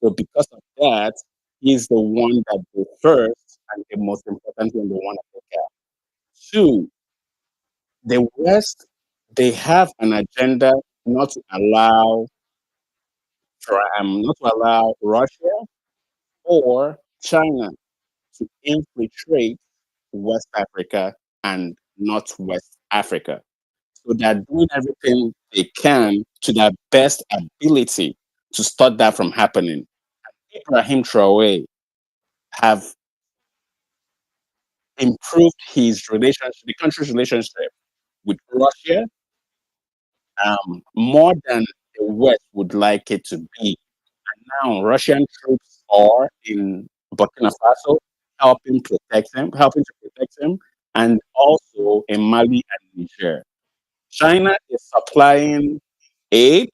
So because of that, he's the one that goes first and the most important one they want to look at. Two, the West, they have an agenda not to allow not to allow Russia or China to infiltrate West Africa and Northwest Africa. So they're doing everything they can to their best ability to stop that from happening. Ibrahim Traore have improved his relationship, the country's relationship with Russia, more than the West would like it to be. Now, Russian troops are in Burkina Faso, helping to protect him, and also in Mali and Niger. China is supplying aid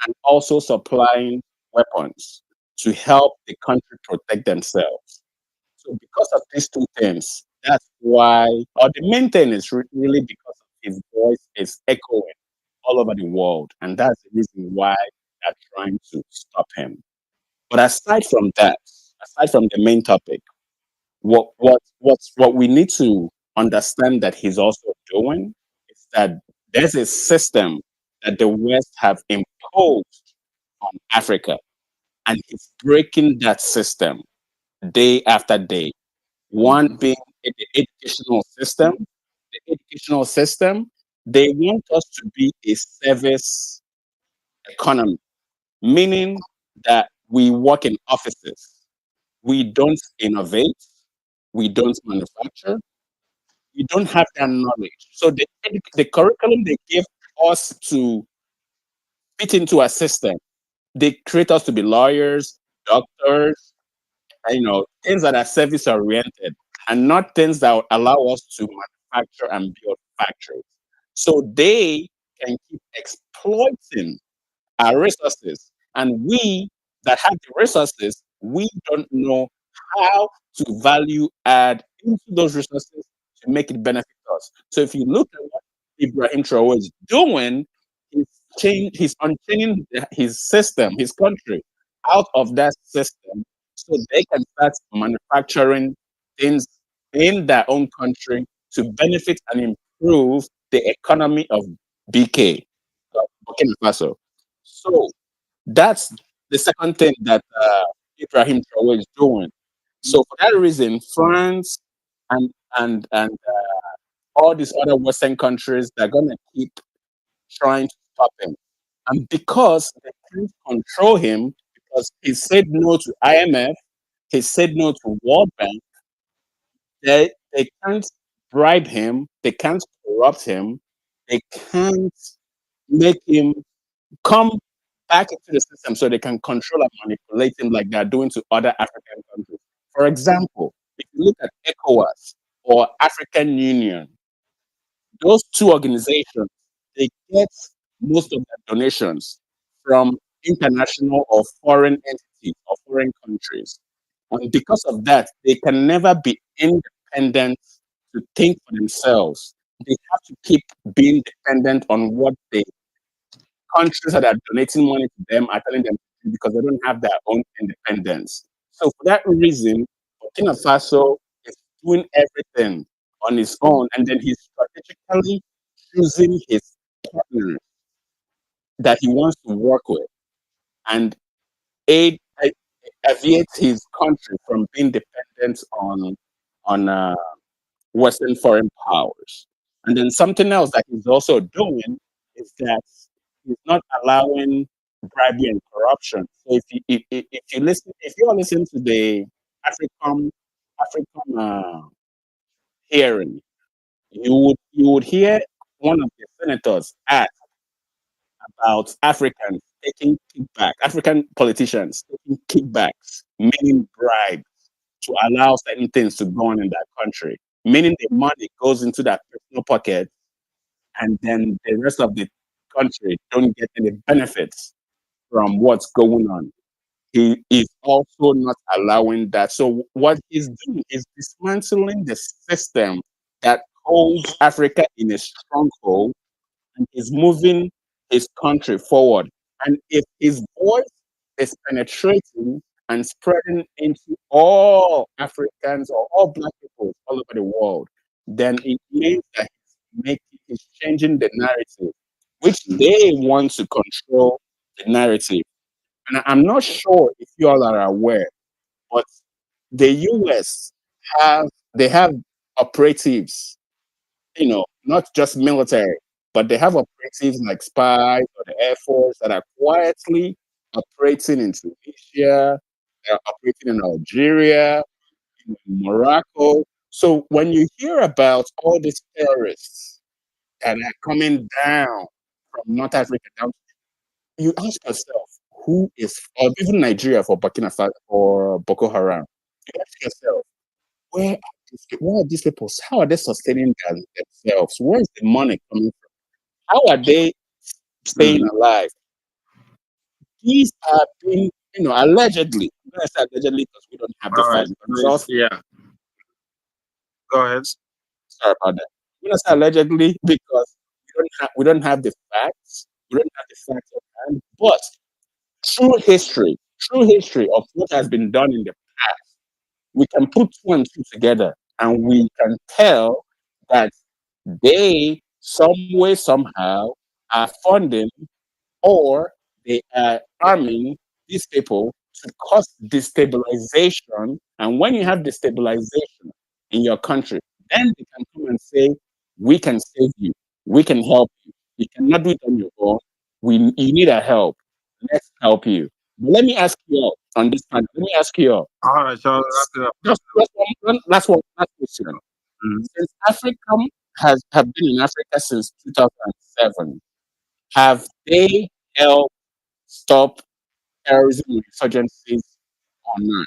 and also supplying weapons to help the country protect themselves. So, because of these two things, that's why, or the main thing is really because of his voice is echoing all over the world, and that's the reason why they're trying to stop him. But aside from that, aside from the main topic, what we need to understand that he's also doing is that there's a system that the West have imposed on Africa, and he's breaking that system day after day. One being the educational system. The educational system, they want us to be a service economy, meaning that we work in offices. We don't innovate. We don't manufacture. We don't have that knowledge. So the curriculum they give us to fit into a system, they create us to be lawyers, doctors, things that are service oriented and not things that will allow us to manufacture and build factories. So they can keep exploiting our resources. And we that have the resources, we don't know how to value add into those resources to make it benefit us. So if you look at what Ibrahim Traore is doing, he's unchaining his system, his country out of that system so they can start manufacturing things in their own country to benefit and improve the economy of BK, Burkina Faso. So that's the second thing that Ibrahim Traore is doing. So for that reason, France and all these other Western countries, they're gonna keep trying to stop him. And because they can't control him, because he said no to IMF, he said no to World Bank, they can't bribe him, they can't corrupt him, they can't make him come back into the system so they can control and manipulate him like they're doing to other African countries. For example, if you look at ECOWAS or African Union, those two organizations, they get most of their donations from international or foreign entities entities or foreign countries. And because of that, they can never be independent to think for themselves. They have to keep being dependent on what the countries that are donating money to them are telling them to do because they don't have their own independence. So for that reason, Burkina Faso is doing everything on his own, and then he's strategically choosing his partners that he wants to work with and aid alleviate his country from being dependent on Western foreign powers. And then something else that he's also doing is that he's not allowing bribery and corruption. So if you listen, if you all listen to the African hearing, you would hear one of the senators ask about Africans taking kickback, African politicians taking kickbacks, meaning bribes to allow certain things to go on in that country, meaning the money goes into that personal pocket and then the rest of the country don't get any benefits from what's going on. He is also not allowing that. So what he's doing is dismantling the system that holds Africa in a stronghold and is moving his country forward. And if his voice is penetrating and spreading into all Africans or all black people all over the world, then it means that he's changing the narrative, which they want to control the narrative. And I'm not sure if you all are aware, but the US have operatives, not just military, but they have operatives like spies or the Air Force that are quietly operating in Tunisia, they're operating in Algeria, in Morocco. So when you hear about all these terrorists that are coming down from North Africa down, you ask yourself, who is, or even Nigeria for Burkina Faso or Boko Haram, you ask yourself, where are these people? How are they sustaining themselves? Where is the money coming from? How are they staying alive? These are being, allegedly. I'm going to say allegedly because we don't have the All right. facts. Yeah. Go ahead. Sorry about that. I'm going to say allegedly because we don't have the facts. We don't have the facts at hand. But true history of what has been done in the past, we can put two and two together and we can tell that they, some way, somehow, are funding or they are arming these people to cause destabilization. And when you have destabilization in your country, then they can come and say, we can save you, we can help you. You cannot do it on your own. You need our help. Let's help you. But let me ask you all on this panel. Let me ask you all. All right. So Just last question. Since Africa have been in Africa since 2007, have they helped stop terrorism and insurgencies or not?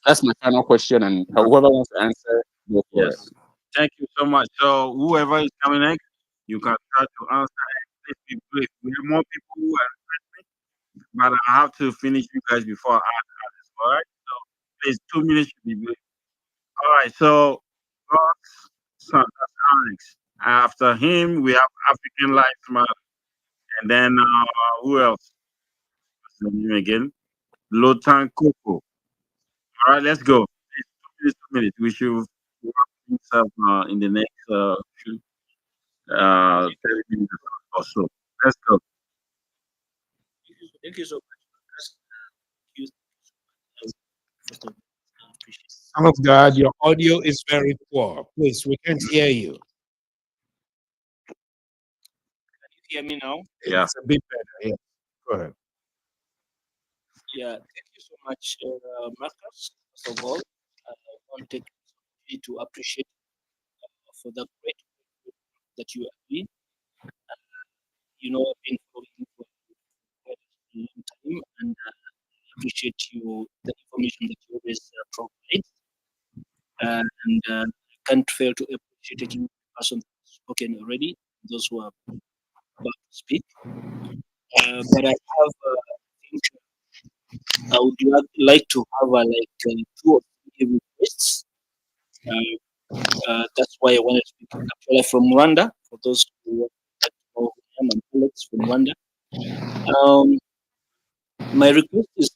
That's my final question, and whoever wants to answer, go for it. yes. Thank you so much. So whoever is coming next, you can start to answer. Please be brief. We have more people who are requesting, but I have to finish you guys before I add this. All right. So please, 2 minutes should be brief. All right. So God's son, that's Alex. After him, we have African Lives Matter, and then who else? What's his name again? Lotan Koko. All right, let's go. Please, 2 minutes. We should wrap things up in the next 30 minutes or so. Let's go. Thank you so much. You first of all, I appreciate it. Son of God, your audio is very poor. Please, we can't hear you. Can you hear me now? Yeah. It's a bit better. Yeah. Go ahead. Yeah, thank you so much, Marcus. First of all, I want to take this opportunity to appreciate for the great work that you are doing. I've been following you for quite a long time, and appreciate the information that you always provide. And I can't fail to appreciate you, the person who has spoken already, those who are about to speak. But I have, I think, I would like to have two or three requests. That's why I wanted to speak. Actually, from Rwanda, for those who want to know who I am, I'm Alex from Rwanda. My request is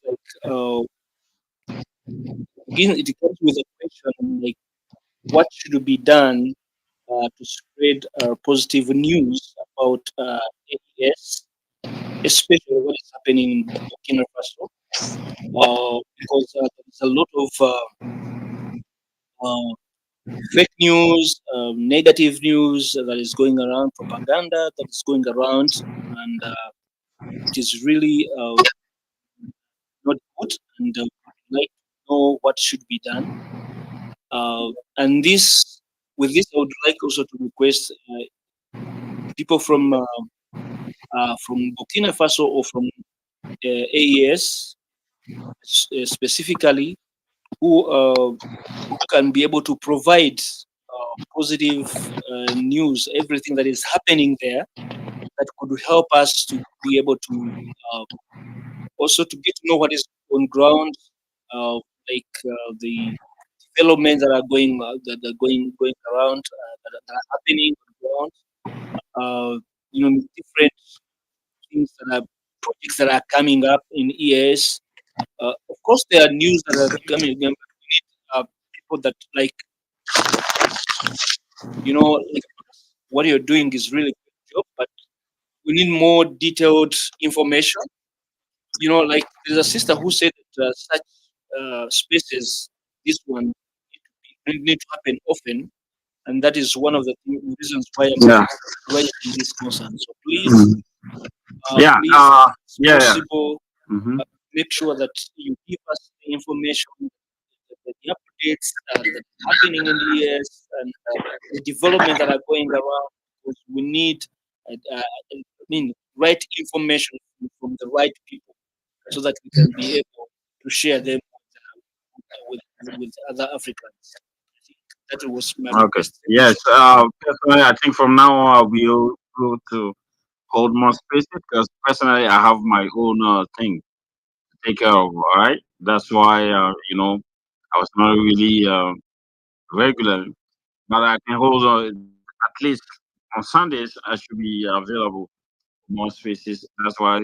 again, it comes with a question like, what should be done to spread positive news about AES, especially what is happening in Burkina Faso, because there's a lot of fake news, negative news that is going around, propaganda that is going around, and it is really not good. And we'd like to know what should be done. And this, with this, I would like also to request people from Burkina Faso or from AES specifically who can be able to provide positive news, everything that is happening there that could help us to be able to also to get to know what is on ground, the developments that are going around that are happening on ground. Different things that are projects that are coming up in EAS. Of course, there are news that are coming. But we need people that like what you're doing is really good job, but we need more detailed information. Like there's a sister who said that such spaces, this one, need to happen often, and that is one of the reasons why I'm raising this concern. So please, Yeah. please, Yeah. possible, Mm-hmm. make sure that you give us the information, the updates that are happening in the years, and the development that are going around. Because we need, right information from the right people, so that we can be able to share them with other Africans. I think that was my Okay. request. Yes. Personally, I think from now on I'll be able to hold more spaces because personally I have my own thing to take care of. All right. That's why I was not really regular, but I can hold at least on Sundays. I should be available for more spaces. That's why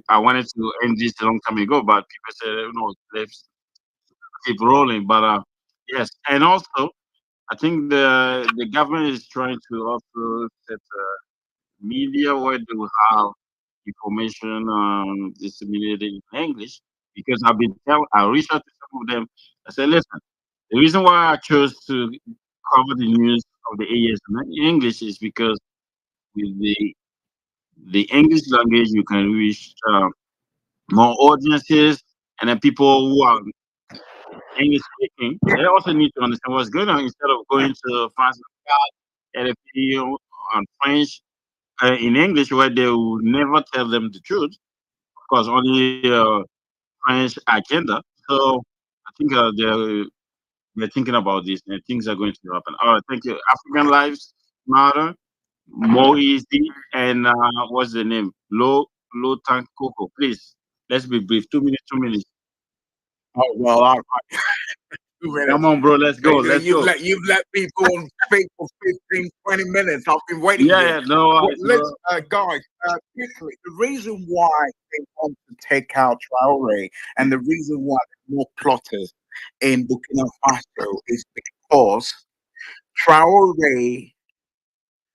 I wanted to end this a long time ago, but people said let's keep rolling. But yes, and also I think the government is trying to also set media where they will have information disseminated in English because I reached out to some of them. I said, listen, the reason why I chose to cover the news of the AES in English is because with the English language you can reach more audiences, and then people who are English speaking, they also need to understand what's going on instead of going to France and a video on French in English where they will never tell them the truth. Of course, only French agenda. So I think they're thinking about this and things are going to happen. All right, thank you. African lives matter, more easy, and what's the name? Low tank cocoa. Please, let's be brief. 2 minutes. 2 minutes. Oh well, all right. 2 minutes. Come on, bro. Let's go. Let's you've go. let people speak for 15, 20 minutes. I've been waiting Yeah, here. yeah, no Well, worries, let's, bro. guys, quickly. The reason why they want to take out Traore and the reason why there are more plotters in Burkina Faso is because Traore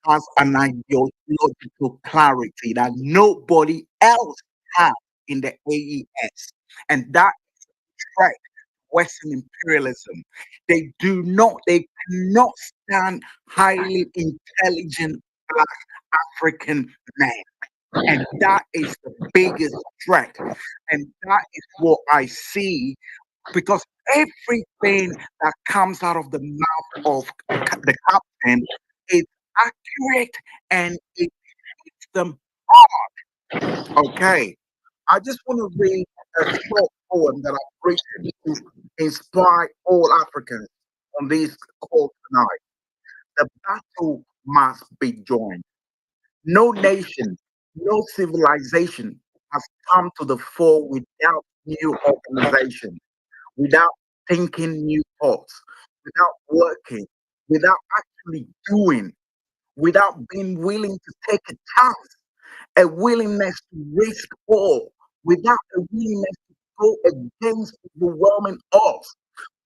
has an ideological clarity that nobody else has in the AES, and that threat Western imperialism. They cannot stand highly intelligent black African men. And that is the biggest threat. And that is what I see because everything that comes out of the mouth of the captain is accurate and it hits them hard. Okay. I just want to read a short poem that I've written to inspire all Africans on this call tonight. The battle must be joined. No nation, no civilization has come to the fore without new organization, without thinking new thoughts, without working, without actually doing, without being willing to take a chance, a willingness to risk all, without a willingness to go against overwhelming odds,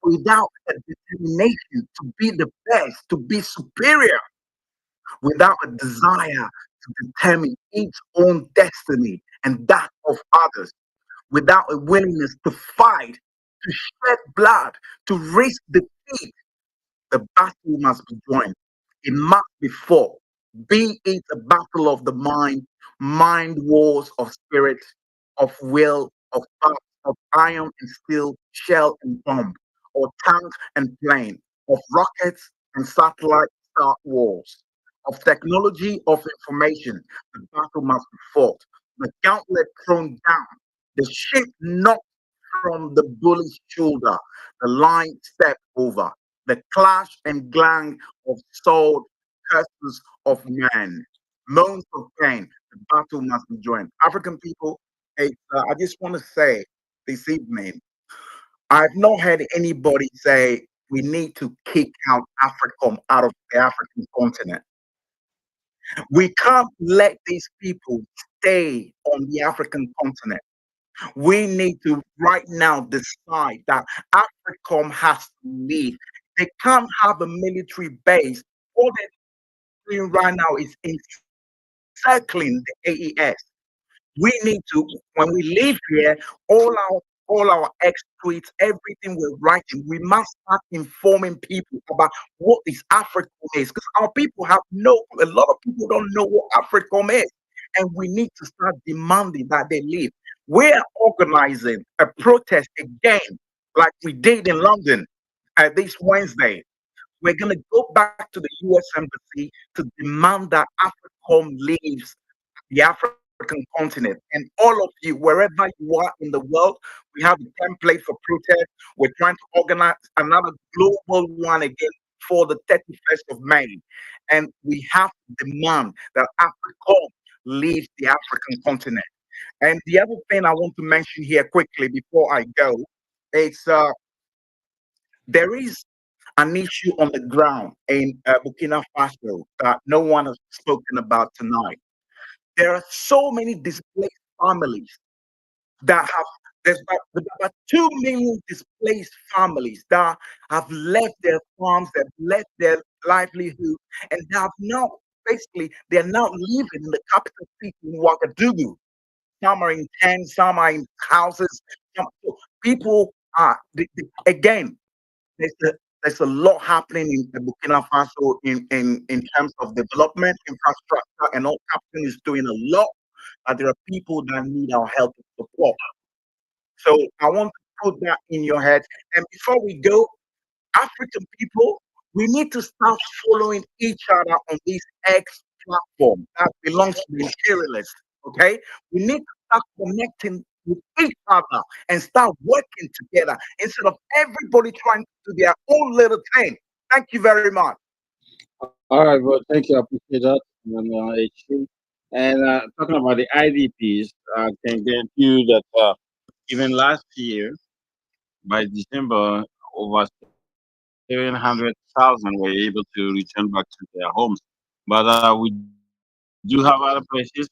without a determination to be the best, to be superior, without a desire to determine its own destiny and that of others, without a willingness to fight, to shed blood, to risk defeat, the battle must be joined. It must be fought. Be it a battle of the mind, mind wars of spirit, of will, of thought, of iron and steel, shell and bomb, or tank and plane, of rockets and satellite start wars, of technology, of information. The battle must be fought. The gauntlet thrown down, the ship knocked from the bully's shoulder, the line stepped over, the clash and clang of sword, curses of man, moans of pain. The battle must be joined. African people, I just want to say this evening, I've not heard anybody say we need to kick out AFRICOM out of the African continent. We can't let these people stay on the African continent. We need to right now decide that AFRICOM has to leave. They can't have a military base. All they're doing right now is encircling the AES. We need to, when we live here, all our ex-tweets, everything we're writing, we must start informing people about what this AFRICOM is. Because our people a lot of people don't know what AFRICOM is. And we need to start demanding that they leave. We're organizing a protest again, like we did in London this Wednesday. We're going to go back to the US Embassy to demand that AFRICOM leaves the African continent. And all of you, wherever you are in the world, we have a template for protest. We're trying to organize another global one again for the 31st of May. And we have to demand that AFRICOM leaves the African continent. And the other thing I want to mention here quickly before I go, it's there is an issue on the ground in Burkina Faso that no one has spoken about tonight. There are so many displaced families that have there's about 2 million displaced families that have left their farms, that left their livelihood, and they have now basically they're now living in the capital city in Ouagadougou. Some are in tents, some are in houses. So people are again. There's a, there's a lot happening in Burkina Faso in terms of development, infrastructure, and all. Captain is doing a lot, but there are people that need our help and support. So I want to put that in your head. And before we go, African people, we need to start following each other on this X platform that belongs to the imperialists. Okay, we need to start connecting with each other and start working together instead of everybody trying to do their own little thing. Thank you very much. All right, well, thank you. I appreciate that. HQ. And talking about the IDPs, I can guarantee you that even last year, by December, over 700,000 were able to return back to their homes. But we do have other places,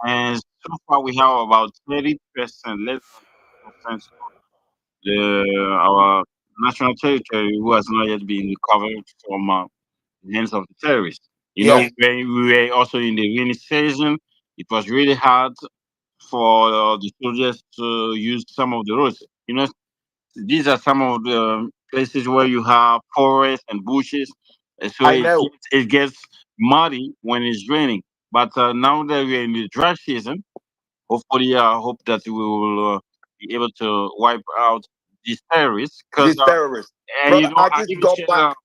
and so far we have about 30%, less than 30% our national territory who has not yet been recovered from the hands of the terrorists. You know, Yeah, when we were also in the rainy season, it was really hard for the soldiers to use some of the roads. You know, these are some of the places where you have forests and bushes, so I know. it gets muddy when it's raining. But now that we're in the dry season, hopefully, I hope that we will be able to wipe out these terrorists. Because These terrorists, and you brother. know, I just got back.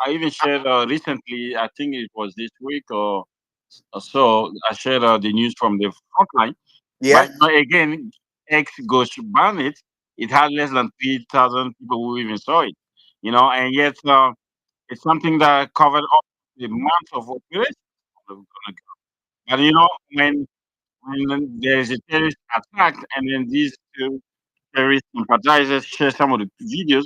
I even shared recently. I think it was this week or so. I shared the news from the front line. But Yes, you know, again, X goes to ban it. It had less than 3,000 people who even saw it. You know, and yet it's something that covered up the month of operation. But you know, when there is a terrorist attack, and then these two terrorist sympathizers share some of the videos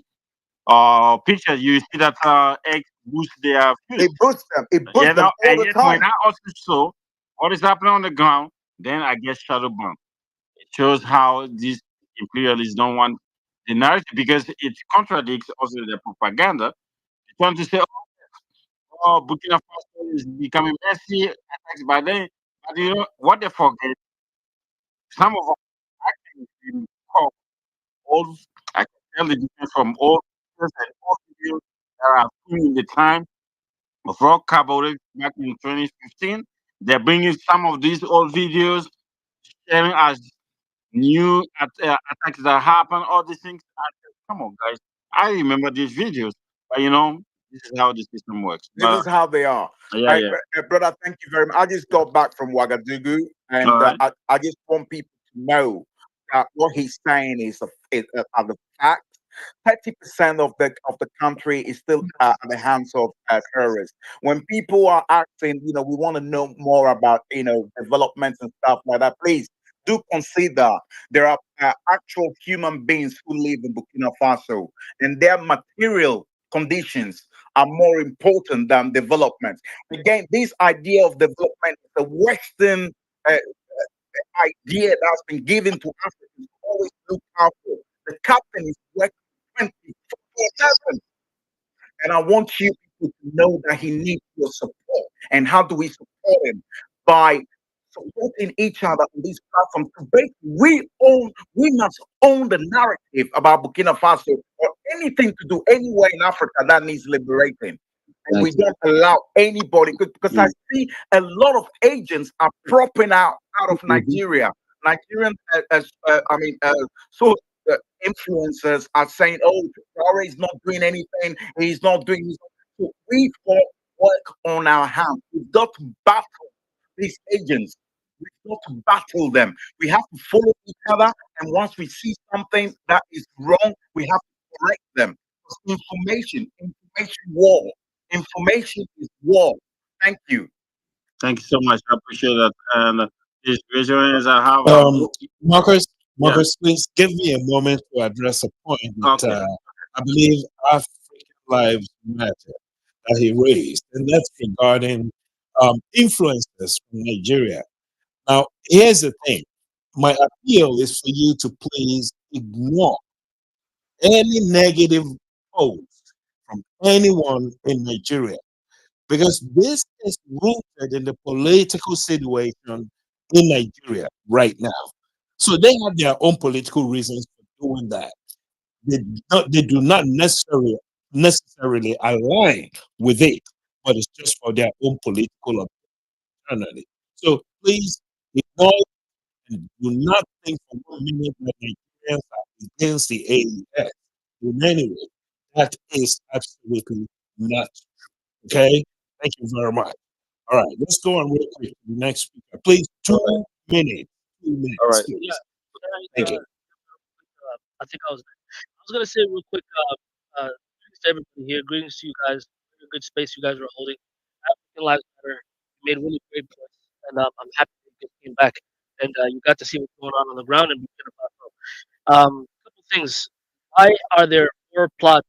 or pictures, you see that X boosts their views. It boosts them. It You boosts them know, all and the yet when time. I also saw what is happening on the ground, then I get shadow banned. It shows how these imperialists don't want the narrative because it contradicts also their propaganda. They trying to say, oh, Burkina Faso is becoming messy, attacks by them. But you know what they forget? Some of us actually been caught old. I can tell the difference from old pictures and old videos that I've seen in the time of rock cabaret back in 2015. They're bringing some of these old videos, sharing as new attacks that happen, all these things. I said, come on, guys. I remember these videos, but you know, this is how the system works. This But is how they are. yeah, yeah. Brother, thank you very much. I just got back from Ouagadougou, All and right. I just want people to know that what he's saying are the fact. 30% of the country is still at the hands of terrorists. When people are asking, we want to know more about, developments and stuff like that, please do consider there are actual human beings who live in Burkina Faso, and their material conditions are more important than development. Again, this idea of development is a Western idea that's been given to Africans. Always look out for the captain is working 24/7, and I want you people to know that he needs your support. And how do we support him? By supporting each other on these platforms. To we must own the narrative about Burkina Faso or anything to do anywhere in Africa that needs liberating. And we don't allow anybody, because I see a lot of agents are propping out of Nigeria. Nigerian, so influencers are saying, "Oh, Traore is not doing anything. He's not doing." So we've got work on our hands. We've got to battle these agents. We've got to battle them. We have to follow each other, and once we see something that is wrong, we have to correct them. Because information war. Information is war. Thank you. Thank you so much. I appreciate that. And these visuals I have. Marcus, Yeah. please give me a moment to address a point that Okay. I believe African lives matter that he raised, and that's regarding influences from Nigeria. Now, here's the thing. My appeal is for you to please ignore any negative post from anyone in Nigeria, because this is rooted in the political situation in Nigeria right now. So they have their own political reasons for doing that. They do not necessarily align with it, but it's just for their own political alternative. So please ignore and do not think for 1 minute that Nigerians are against the AES in any way. That is absolutely not true. Okay? Thank you very much. All right, let's go on real quick to the next speaker. Please, 2 minutes. 2 minutes, All right. please. Yeah. Thank you. I think I was gonna say real quick. Greetings to everybody here. Greetings to you guys. Very good space you guys are holding. African Lives Matter. You made really great points, and I'm happy that you came back and you got to see what's going on the ground in Burkina Faso. Couple things. Why are there more plots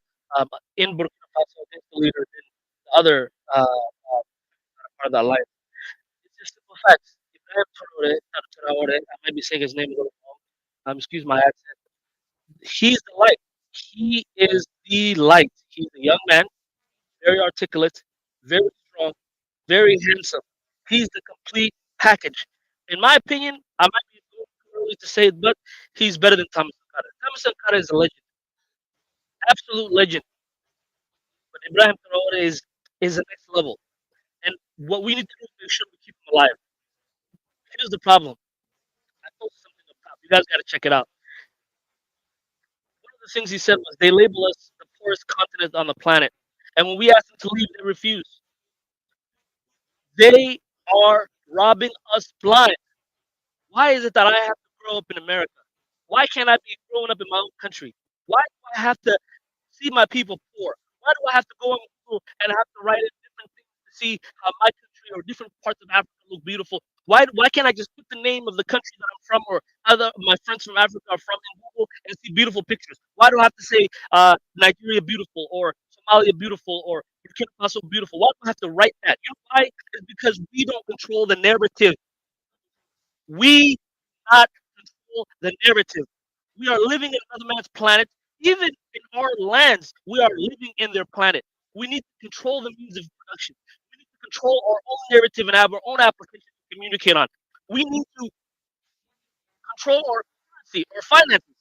in Burkina Faso against the leader than the other part of that line? It's just simple facts. Ibrahim Traore, I might be saying his name a little wrong. Excuse my accent. He's the light. He is the light. He's a young man, very articulate, very strong, very handsome. He's the complete package. In my opinion, I might be too early to say it, but he's better than Thomas Sankara. Thomas Sankara is a legend, absolute legend. But Ibrahim Traore is the next level. And what we need to do is make sure we keep him alive. Here's the problem. I posted something up top. You guys got to check it out. One of the things he said was they label us the poorest continent on the planet. And when we ask them to leave, they refuse. They are robbing us blind. Why is it that I have to grow up in America? Why can't I be growing up in my own country? Why do I have to see my people poor? Why do I have to go in school and have to write in different things to see how my country or different parts of Africa look beautiful Why can't I just put the name of the country that I'm from, or other my friends from Africa are from, in Google and see beautiful pictures? Why do I have to say Nigeria beautiful, or Somalia beautiful, or Burkina Faso beautiful? Why do I have to write that? You know why? It's because we don't control the narrative. We do not control the narrative. We are living in another man's planet. Even in our lands, we are living in their planet. We need to control the means of production. We need to control our own narrative and have our own application to communicate on. We need to control our currency, our finances.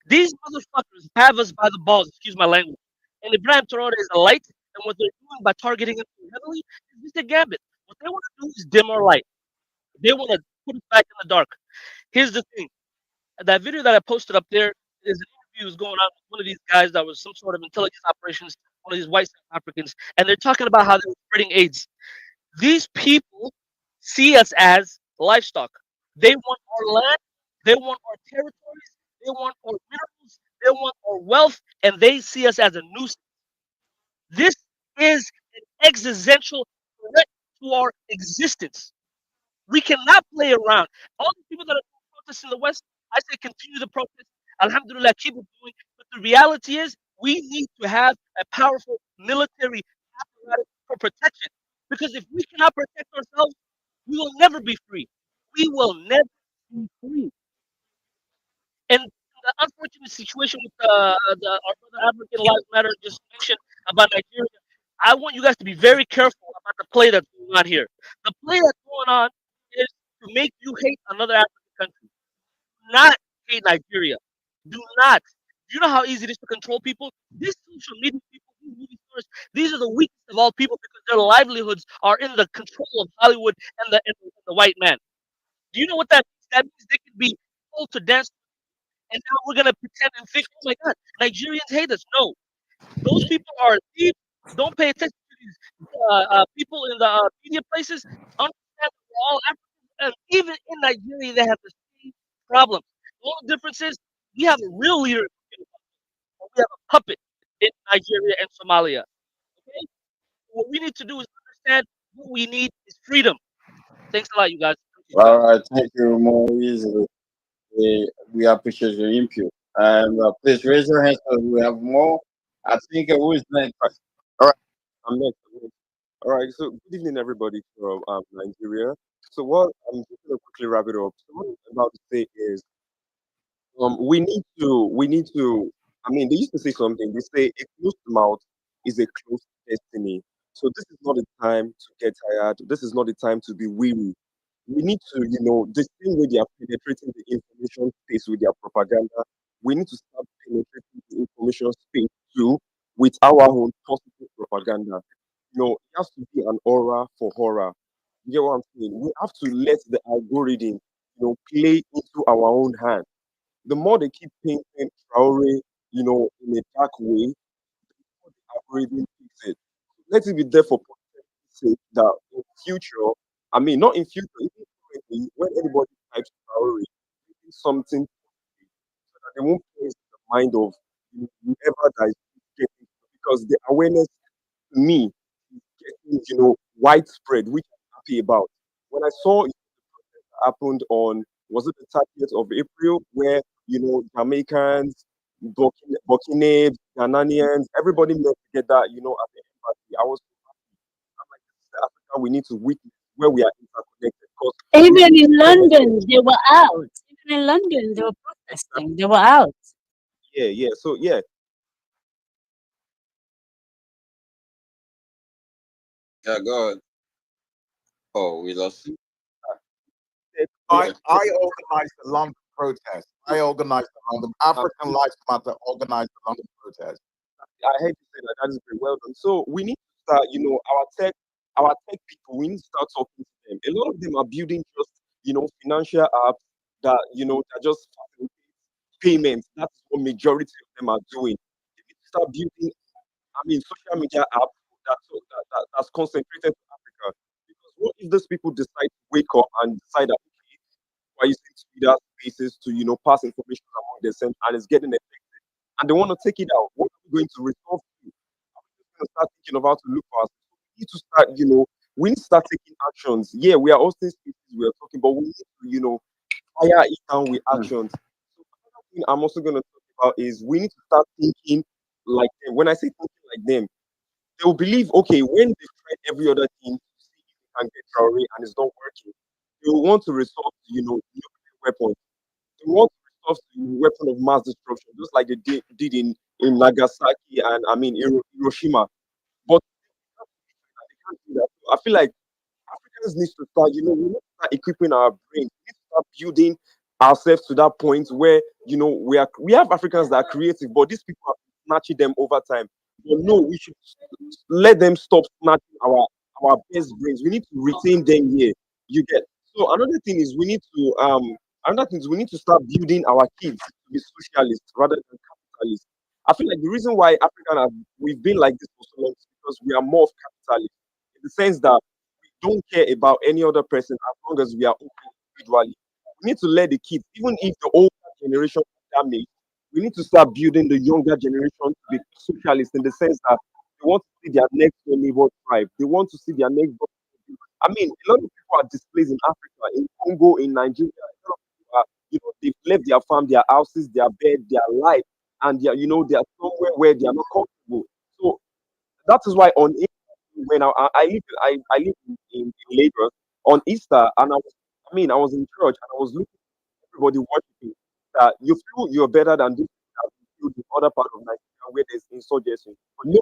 These motherfuckers have us by the balls, excuse my language. And Ibrahim Traore is a light, and what they're doing by targeting us so heavily is just a gambit. What they want to do is dim our light. They want to put us back in the dark. Here's the thing. That video that I posted up there is an interview was going on with one of these guys that was some sort of intelligence operations, one of these white South Africans, and they're talking about how they're spreading AIDS. These people see us as livestock. They want our land, they want our territories, they want our minerals, they want our wealth, and they see us as a nuisance. This is an existential threat to our existence. We cannot play around. All the people that are doing protests in the West, I say continue the protest. Alhamdulillah, keep it going. But the reality is, we need to have a powerful military apparatus for protection. Because if we cannot protect ourselves, we will never be free. We will never be free. And the unfortunate situation with our brother African Lives Matter just mentioned about Nigeria, I want you guys to be very careful about the play that's going on here. The play that's going on is to make you hate another African country. Do not hate Nigeria. Do not. Do you know how easy it is to control people? These social media people, these movie stars, these are the weakest of all people because their livelihoods are in the control of Hollywood and the white man. Do you know what that means? That means they could be told to dance, and now we're gonna pretend and think, oh my God, Nigerians hate us. No, those people are thieves. Don't pay attention to these people in the media places. Understand that we're all Africans, and even in Nigeria, they have the same problem. The only difference is we have a real leader, and we have a puppet in Nigeria and Somalia. Okay, what we need to do is understand what we need is freedom. Thanks a lot, you guys. All right, thank you, Maurice. We appreciate your input. And please raise your hands so we have more. I think who is next? All right, I'm next. All right, so good evening, everybody from Nigeria. So what I'm just gonna quickly wrap it up. So what I'm about to say is, we need to. I mean, they used to say something. They say a closed mouth is a closed destiny. So this is not the time to get tired. This is not the time to be weary. We need to, the same way they are penetrating the information space with their propaganda, we need to start penetrating the information space too with our own positive propaganda. It has to be an aura for horror. You get what I'm saying? We have to let the algorithm, play into our own hand. The more they keep painting Traore, in a dark way, the more the algorithm picks it. Let it be there for sake that in future, I mean, not in future, even currently, when anybody types Traore, something so that they won't place in the mind of whoever that is getting, because the awareness to me is getting, widespread, which I'm happy about. When I saw the protest that happened on, was it the 30th of April, where, Jamaicans, Burkinabes, Ghanaians, everybody met together, at the embassy. I was so happy. I'm like, this is the Africa we need to witness, where we are interconnected. Because Even in London, they were out. Even in London, they were protesting. They were out. yeah. So yeah, Yeah, go ahead. Oh, we lost you. I, yeah. I organized the London protest. I organized the London African Lives Matter organized the London protest. I hate to say that. That is very well done. So we need to start, our tech people. We need to start talking to them. A lot of them are building just, financial apps that, that just facilitate payments. That's what majority of them are doing. They need to start building, I mean, social media apps that's concentrated to Africa. Because what if those people decide to wake up and decide that, okay, we're using Twitter spaces to, pass information among themselves, and it's getting affected, and they want to take it out? What are we going to resolve to? Are we just going to start thinking of how to look for us? We need to start, we need to start taking actions. Yeah, we are hosting spaces we are talking, but we need to, fire it down with actions. So another thing I'm also going to talk about is we need to start thinking like them. When I say thinking like them, they will believe, okay, when they tried every other thing to see if they can get Traore and it's not working, they will want to resort to, nuclear weapons. They want to resort to weapon of mass destruction, just like they did in Nagasaki and Hiroshima. But they can't do that. So I feel like Africans need to start, we need to start equipping our brains. We need to start building ourselves to that point where, we have Africans that are creative, but these people are snatching them over time. But no, we should let them stop snatching our best brains. We need to retain them here. You get. So another thing is we need to start building our kids to be socialists rather than capitalists. I feel like the reason why we've been like this for so long is because we are more of capitalists in the sense that we don't care about any other person as long as we are okay individually. We need to let the kids, even if the older generation is damaged, we need to start building the younger generation to be socialist in the sense that they want to see their next door neighbor thrive. They want to see their next door. I mean, a lot of people are displaced in Africa, in Congo, in Nigeria. A lot of people are, they've left their farm, their houses, their bed, their life, and they are somewhere where they are not comfortable. So that is why on Easter, when I live in Lagos on Easter, and I was in church and I was looking at everybody worshiping. That you feel you're better than this that you feel the other part of Nigeria where there's insurgency. But no,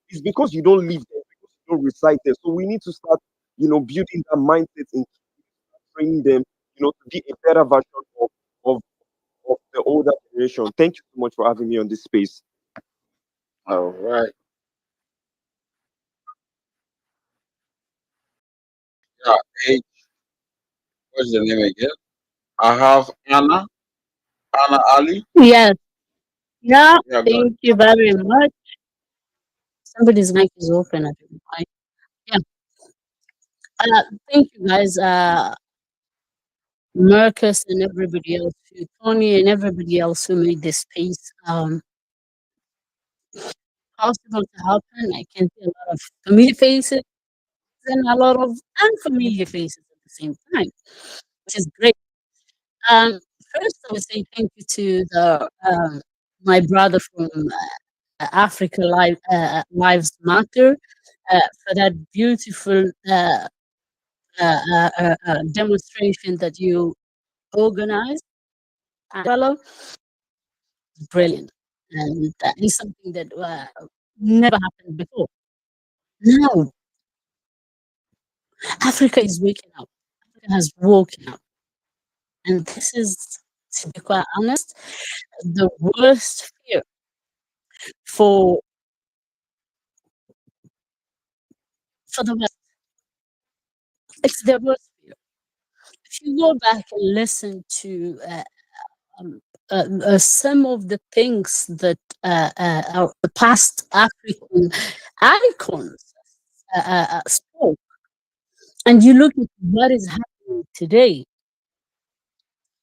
it's because you don't live there, because you don't reside there. So we need to start, building that mindset and training them, to be a better version of, of the older generation. Thank you so much for having me on this space. All right. Yeah. Hey, what's the name again? I have Anna Ali. Yes. Yeah. Yeah, go ahead. Thank you very much. Somebody's mic is open. I don't know why. Yeah. Thank you, guys. Marcus and everybody else, Tony and everybody else who made this space possible to happen. I can see a lot of familiar faces and a lot of unfamiliar faces at the same time, which is great. Um, First, I would say thank you to the my brother from Africa Lives Matter for that beautiful demonstration that you organized. Hello, brilliant, and that is something that never happened before. Now, Africa is waking up. Africa has woken up, and this is, to be quite honest, the worst fear for the West. It's their worst fear. If you go back and listen to some of the things that the past African icons spoke, and you look at what is happening today,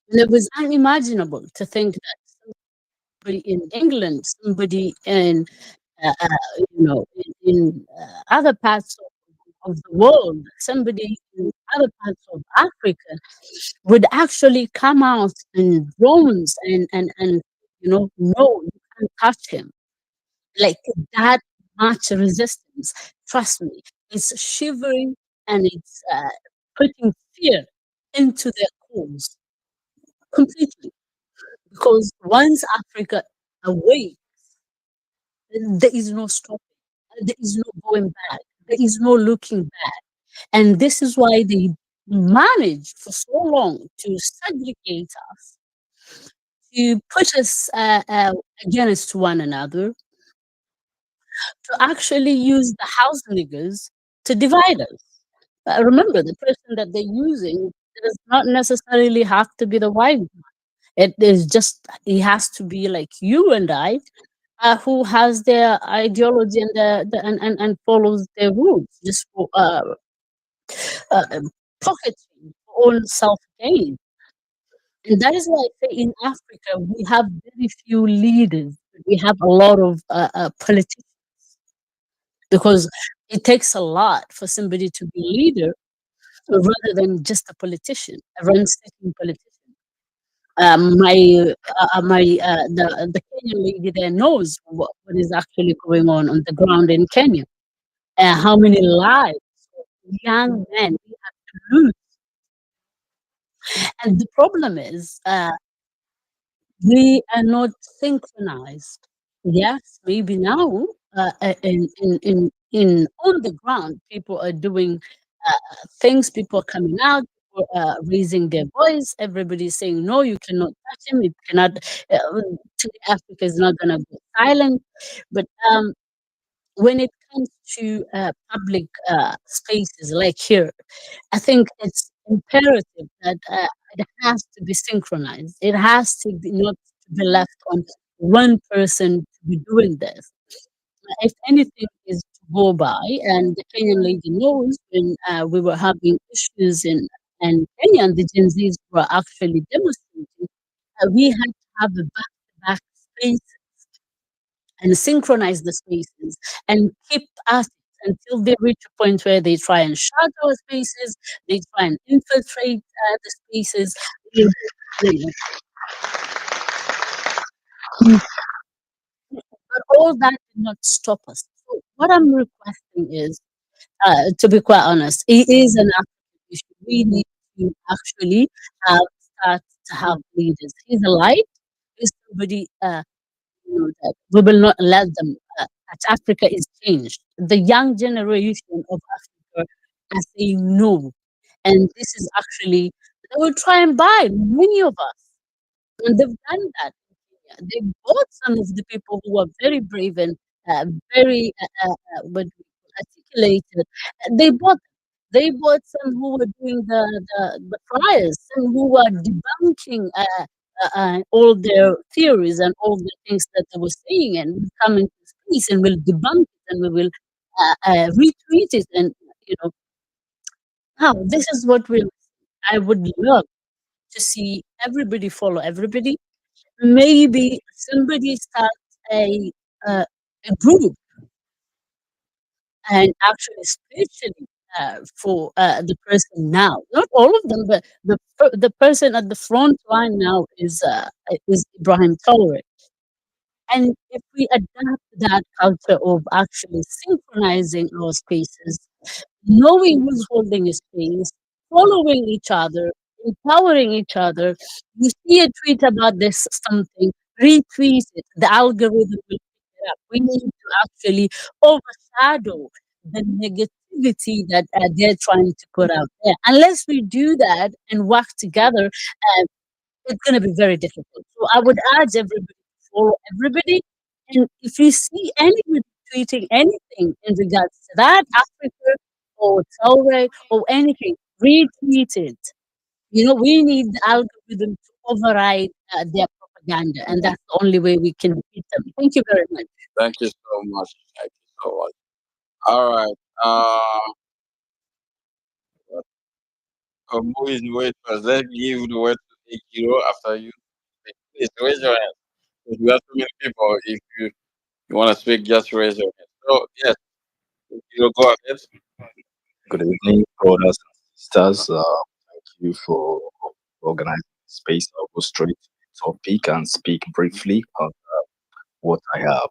and it was unimaginable to think that somebody in England, somebody in other parts of the world, somebody in other parts of Africa would actually come out in drones and no, you can't touch him. Like that much resistance. Trust me, it's shivering and it's putting fear into their cause completely. Because once Africa awakes, there is no stopping. There is no going back. There is no looking back. And this is why they managed for so long to segregate us, to put us against one another, to actually use the house niggers to divide us. Remember, the person that they're using does not necessarily have to be the white one. It is just, it has to be like you and I, who has their ideology and and follows their rules, just for pocketing for own self gain. And that is why I say in Africa we have very few leaders. We have a lot of politicians, because it takes a lot for somebody to be leader. rather than just a politician, a run-sticking politician. The Kenyan lady there knows what is actually going on the ground in Kenya. How many lives of young men we have to lose. And the problem is, we are not synchronized. Yes, maybe now, in on the ground, people are doing things. People are coming out, people are raising their voice. Everybody's saying, "No, you cannot touch him. You cannot." Today, Africa is not going to go silent. But when it comes to public spaces like here, I think it's imperative that it has to be synchronized. It has to be not to be left on one person to be doing this. If anything is to go by, and the Kenyan lady knows when we were having issues in Kenya, and the Gen Zs were actually demonstrating, we had to have a back-to-back space and synchronize the spaces and keep at it until they reach a point where they try and shut our spaces, they try and infiltrate the spaces. You know, but all that did not stop us. So what I'm requesting is, to be quite honest, it is an African issue. We need to actually start to have leaders. He's a light. He's somebody that we will not let them. That Africa is changed. The young generation of Africa are saying no, and this is actually they will try and buy many of us, and they've done that. Yeah, they bought some of the people who are very brave and very but articulated. They bought them. They bought some who were doing the flyers, some who were debunking all their theories and all the things that they were saying, and we come into space and will debunk it and we will retweet it. And you know, now this is what we. I would love to see everybody follow everybody. Maybe somebody starts a group, and actually especially for the person now, not all of them, but the person at the front line now is Ibrahim Traore. And if we adapt that culture of actually synchronizing our spaces, knowing who's holding a space, following each other, empowering each other. You see a tweet about this something, retweet it. The algorithm will pick it up. We need to actually overshadow the negativity that they're trying to put out there. Unless we do that and work together, it's going to be very difficult. So I would urge everybody to follow everybody. And if you see anybody tweeting anything in regards to that, Africa or Traore or anything, retweet it. You know, we need the algorithm to override their propaganda, and that's the only way we can beat them. Thank you very much. Thank you so much. Thank you so much. All right. Who is the wait first? Let's give the word to Ikiro after you. Please raise your hand. If you have too many people, if you want to speak, just raise your hand. So, yes, Ikiro, go ahead. Good evening, brothers and sisters. Thank you for organizing the space. I'll go straight to the topic and speak briefly on what I have.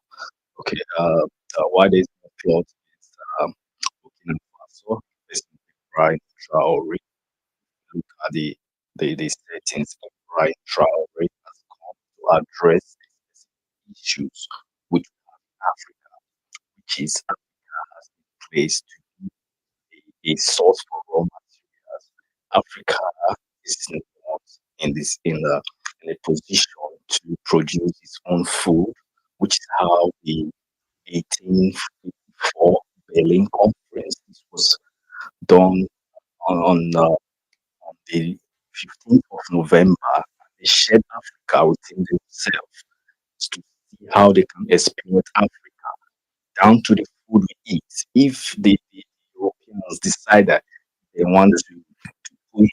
Okay, why there's no plot is Burkina Faso, President Ibrahim Traore. Look at the settings. Ibrahim Traore has come to address the specific issues which we have in Africa, which is Africa has been placed to be a source for raw materials. Africa is not in a position to produce its own food, which is how the 1854 Berlin Conference this was done on the 15th of November. They shared Africa within themselves to see how they can exploit Africa down to the food we eat. If the Europeans decide that they want to put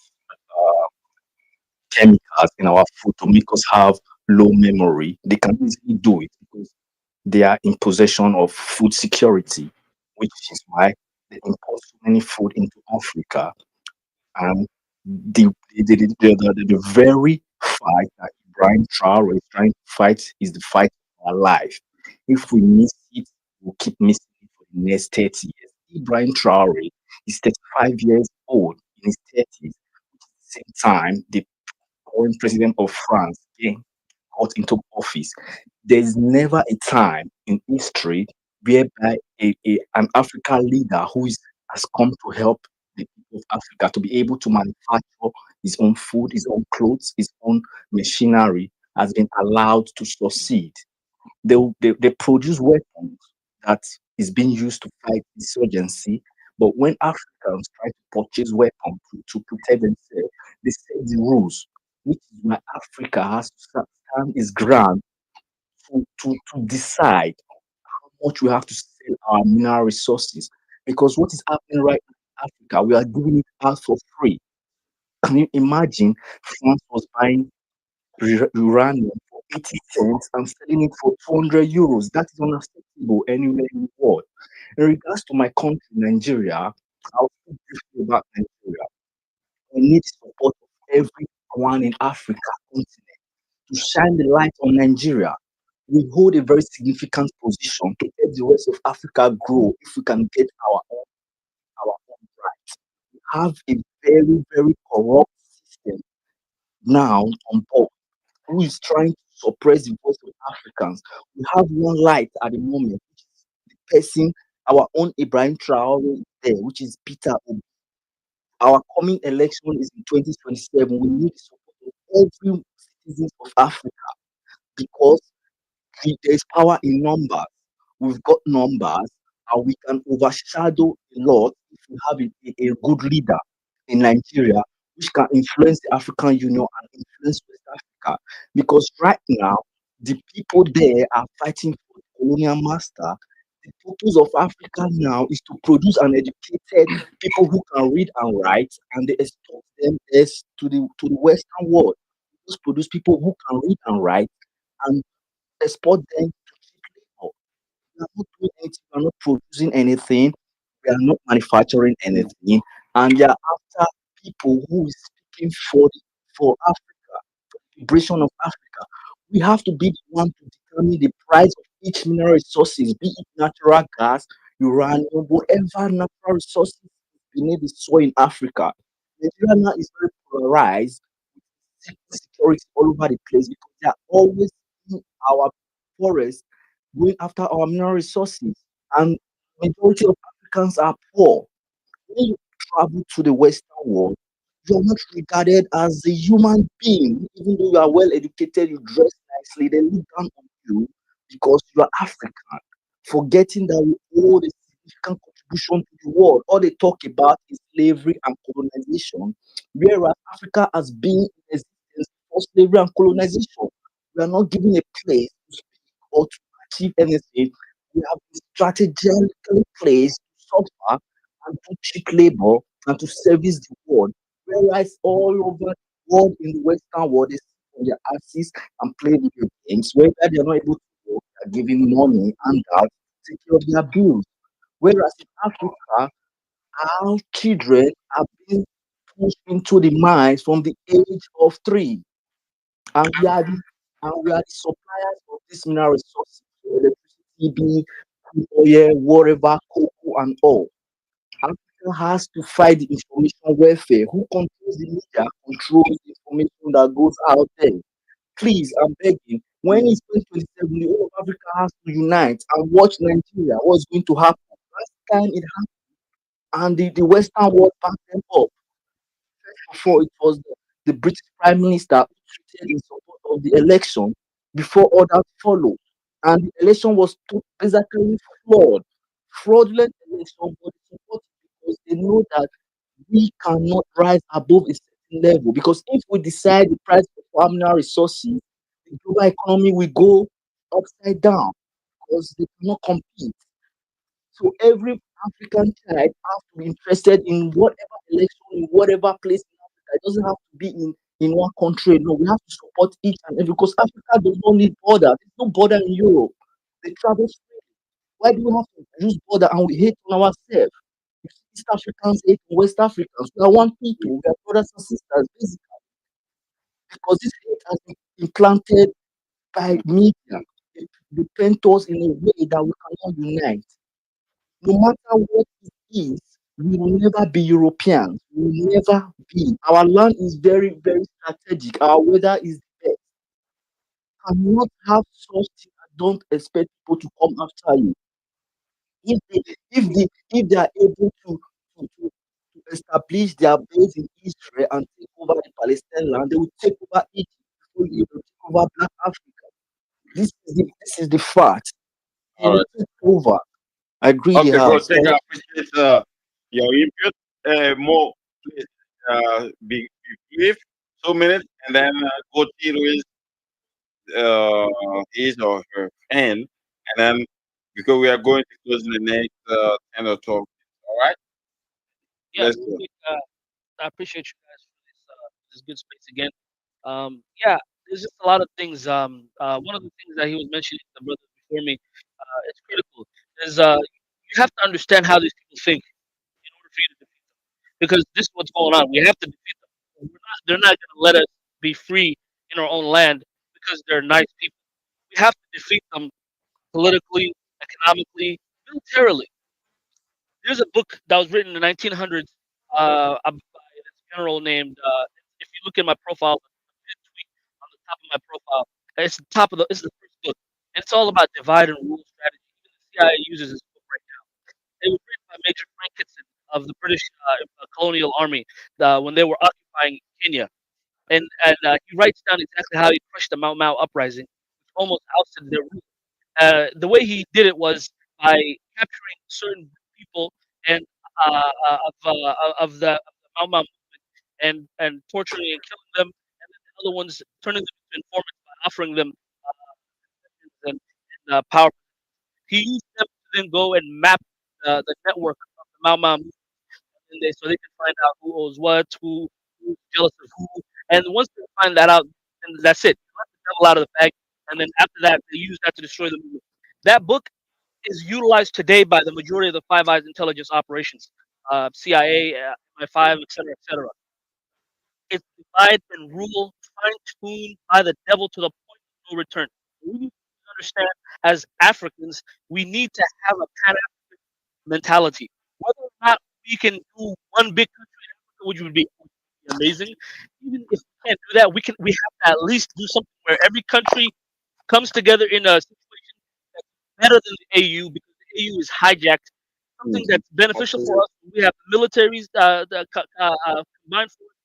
chemicals in our food to make us have low memory, they can easily do it because they are in possession of food security, which is why they import so many food into Africa And the very fight that Ibrahim Traore is trying to fight is the fight of our life. If we miss it, we'll keep missing it for the next 30 years. Ibrahim Traore is 35 years old in his 30s. At the same time, the current president of France got into office. There's never a time in history whereby an African leader has come to help the people of Africa to be able to manufacture his own food, his own clothes, his own machinery has been allowed to succeed. They produce weapons that is being used to fight insurgency. But when Africans try to purchase weapons to protect themselves, they set the rules, which is why Africa has to stand its ground to decide how much we have to sell our mineral resources. Because what is happening right now in Africa, we are giving it out for free. Can you imagine France was buying uranium for 80 cents and selling it for 200 euros? That is unacceptable anywhere in the world. In regards to my country, Nigeria, I'll speak briefly about Nigeria. We need the support of everyone in Africa continent to shine the light on Nigeria. We hold a very significant position to help the rest of Africa grow if we can get our own rights. We have a very, very corrupt system now on board who is trying to suppress the voice of Africans. We have one light at the moment, which is the person, our own Ibrahim Traore is there, which is Peter Obi. Our coming election is in 2027. We need the support of every citizen of Africa because there's power in numbers. We've got numbers, and we can overshadow a lot if we have a good leader in Nigeria, which can influence the African Union and influence West Africa. Because right now, the people there are fighting for the colonial master. The purpose of Africa now is to produce an educated people who can read and write, and they export them as to the Western world. Just produce people who can read and write and export them to cheap labor. We are not doing anything, we are not producing anything, we are not manufacturing anything, and they are after people who is speaking for Africa, liberation of Africa. We have to be the one to determine the price of each mineral resources, be it natural gas, uranium, whatever natural resources beneath the soil in Africa. Nigeria now is very polarized security all over the place because they are always in our forest going after our mineral resources. And majority of Africans are poor. When you travel to the Western world, you are not regarded as a human being, even though you are well educated, you dress nicely, they look down on you because you are African, forgetting that we owe a significant contribution to the world. All they talk about is slavery and colonization, whereas Africa has been in existence before slavery and colonization. We are not given a place to speak or to achieve anything. We have been strategically placed to suffer and do cheap labor and to service the world. Whereas all over the world in the Western world, they sit on their asses and play video games, whereby they are not able to work, they are giving money and that to take care of their bills. Whereas in Africa, our children are being pushed into the mines from the age of 3. And we are the suppliers of these mineral resources, so electricity, be crude oil, whatever, cocoa and all. Africa has to fight the information warfare. Who controls the media controls the information that goes out there. Please, I'm begging. When it's 2027, the whole of Africa has to unite and watch Nigeria. What's going to happen? Last time it happened, and the Western world backed them up. Before it was the British Prime Minister who tweeted in support of the election before others followed. And the election was basically flawed. Fraudulent election, but they support it because they know that we cannot rise above a certain level. Because if we decide the price of our mineral resources, the global economy will go upside down because they cannot compete. So every African child has to be interested in whatever election, in whatever place in Africa. It doesn't have to be in one country. No, we have to support each and every because Africa does not need border. There's no border in Europe. They travel freely. Why do we have to use border and we hate on ourselves? East Africans hate West Africans. We are one people. We are brothers and sisters, basically, because this hate has been implanted by media. They paint us in a way that we cannot unite. No matter what it is, we will never be Europeans. We will never be. Our land is very, very strategic. Our weather is the best. Cannot have such thing and don't expect people to come after you. If they are able to establish their base in Israel and take over the Palestinian land, they will take over Egypt before they will take over Black Africa. This is the fact. They All will right. take over. I agree they Okay, bro. have. Thank you. I appreciate your input. More, please, be brief, 2 minutes, and then go till his or her end, and then because we are going to close in the next 10 or 12 minutes. All right. Yeah, Let's real go. quick, I appreciate you guys for this good space again. Yeah, there's just a lot of things. One of the things that he was mentioning, the brothers before me, it's critical. Is you have to understand how these people think in order for you to defeat them. Because this is what's going on. We have to defeat them. They're not going to let us be free in our own land because they're nice people. We have to defeat them politically, economically, militarily. There's a book that was written in the 1900s by this general named. If you look at my profile, the tweet on the top of my profile, it's the first book. And it's all about divide and rule strategy. Even the CIA uses this book right now. It was written by Major Frank Kitson of the British colonial army when they were occupying Kenya, and he writes down exactly how he crushed the Mau Mau uprising, which almost ousted their rule. The way he did it was by capturing certain people and of the Mau Mau movement and torturing and killing them, and then the other ones turning them into informants by offering them and power. He used them to then go and map the network of the Mau Mau movement, and so they can find out who owes what, who's jealous of who, and once they find that out, then that's it. You let the devil out of the bag, and then after that, they use that to destroy the movement. That book is utilized today by the majority of the Five Eyes intelligence operations, CIA, MI5, etc., etc. It's divide and rule, fine-tuned by the devil to the point of no return. We need to understand, as Africans, we need to have a pan-African mentality. Whether or not we can do one big country in Africa, which would be amazing, even if we can't do that, we have to at least do something where every country comes together in a situation that's better than the AU because the AU is hijacked. Something that's beneficial for us. We have militaries, combined force.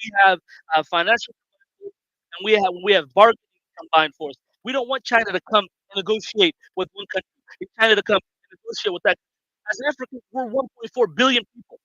We have financial combined force, and we have bargaining combined force. We don't want China to come and negotiate with one country. It's China to come and negotiate with that. As Africans, we're 1.4 billion people.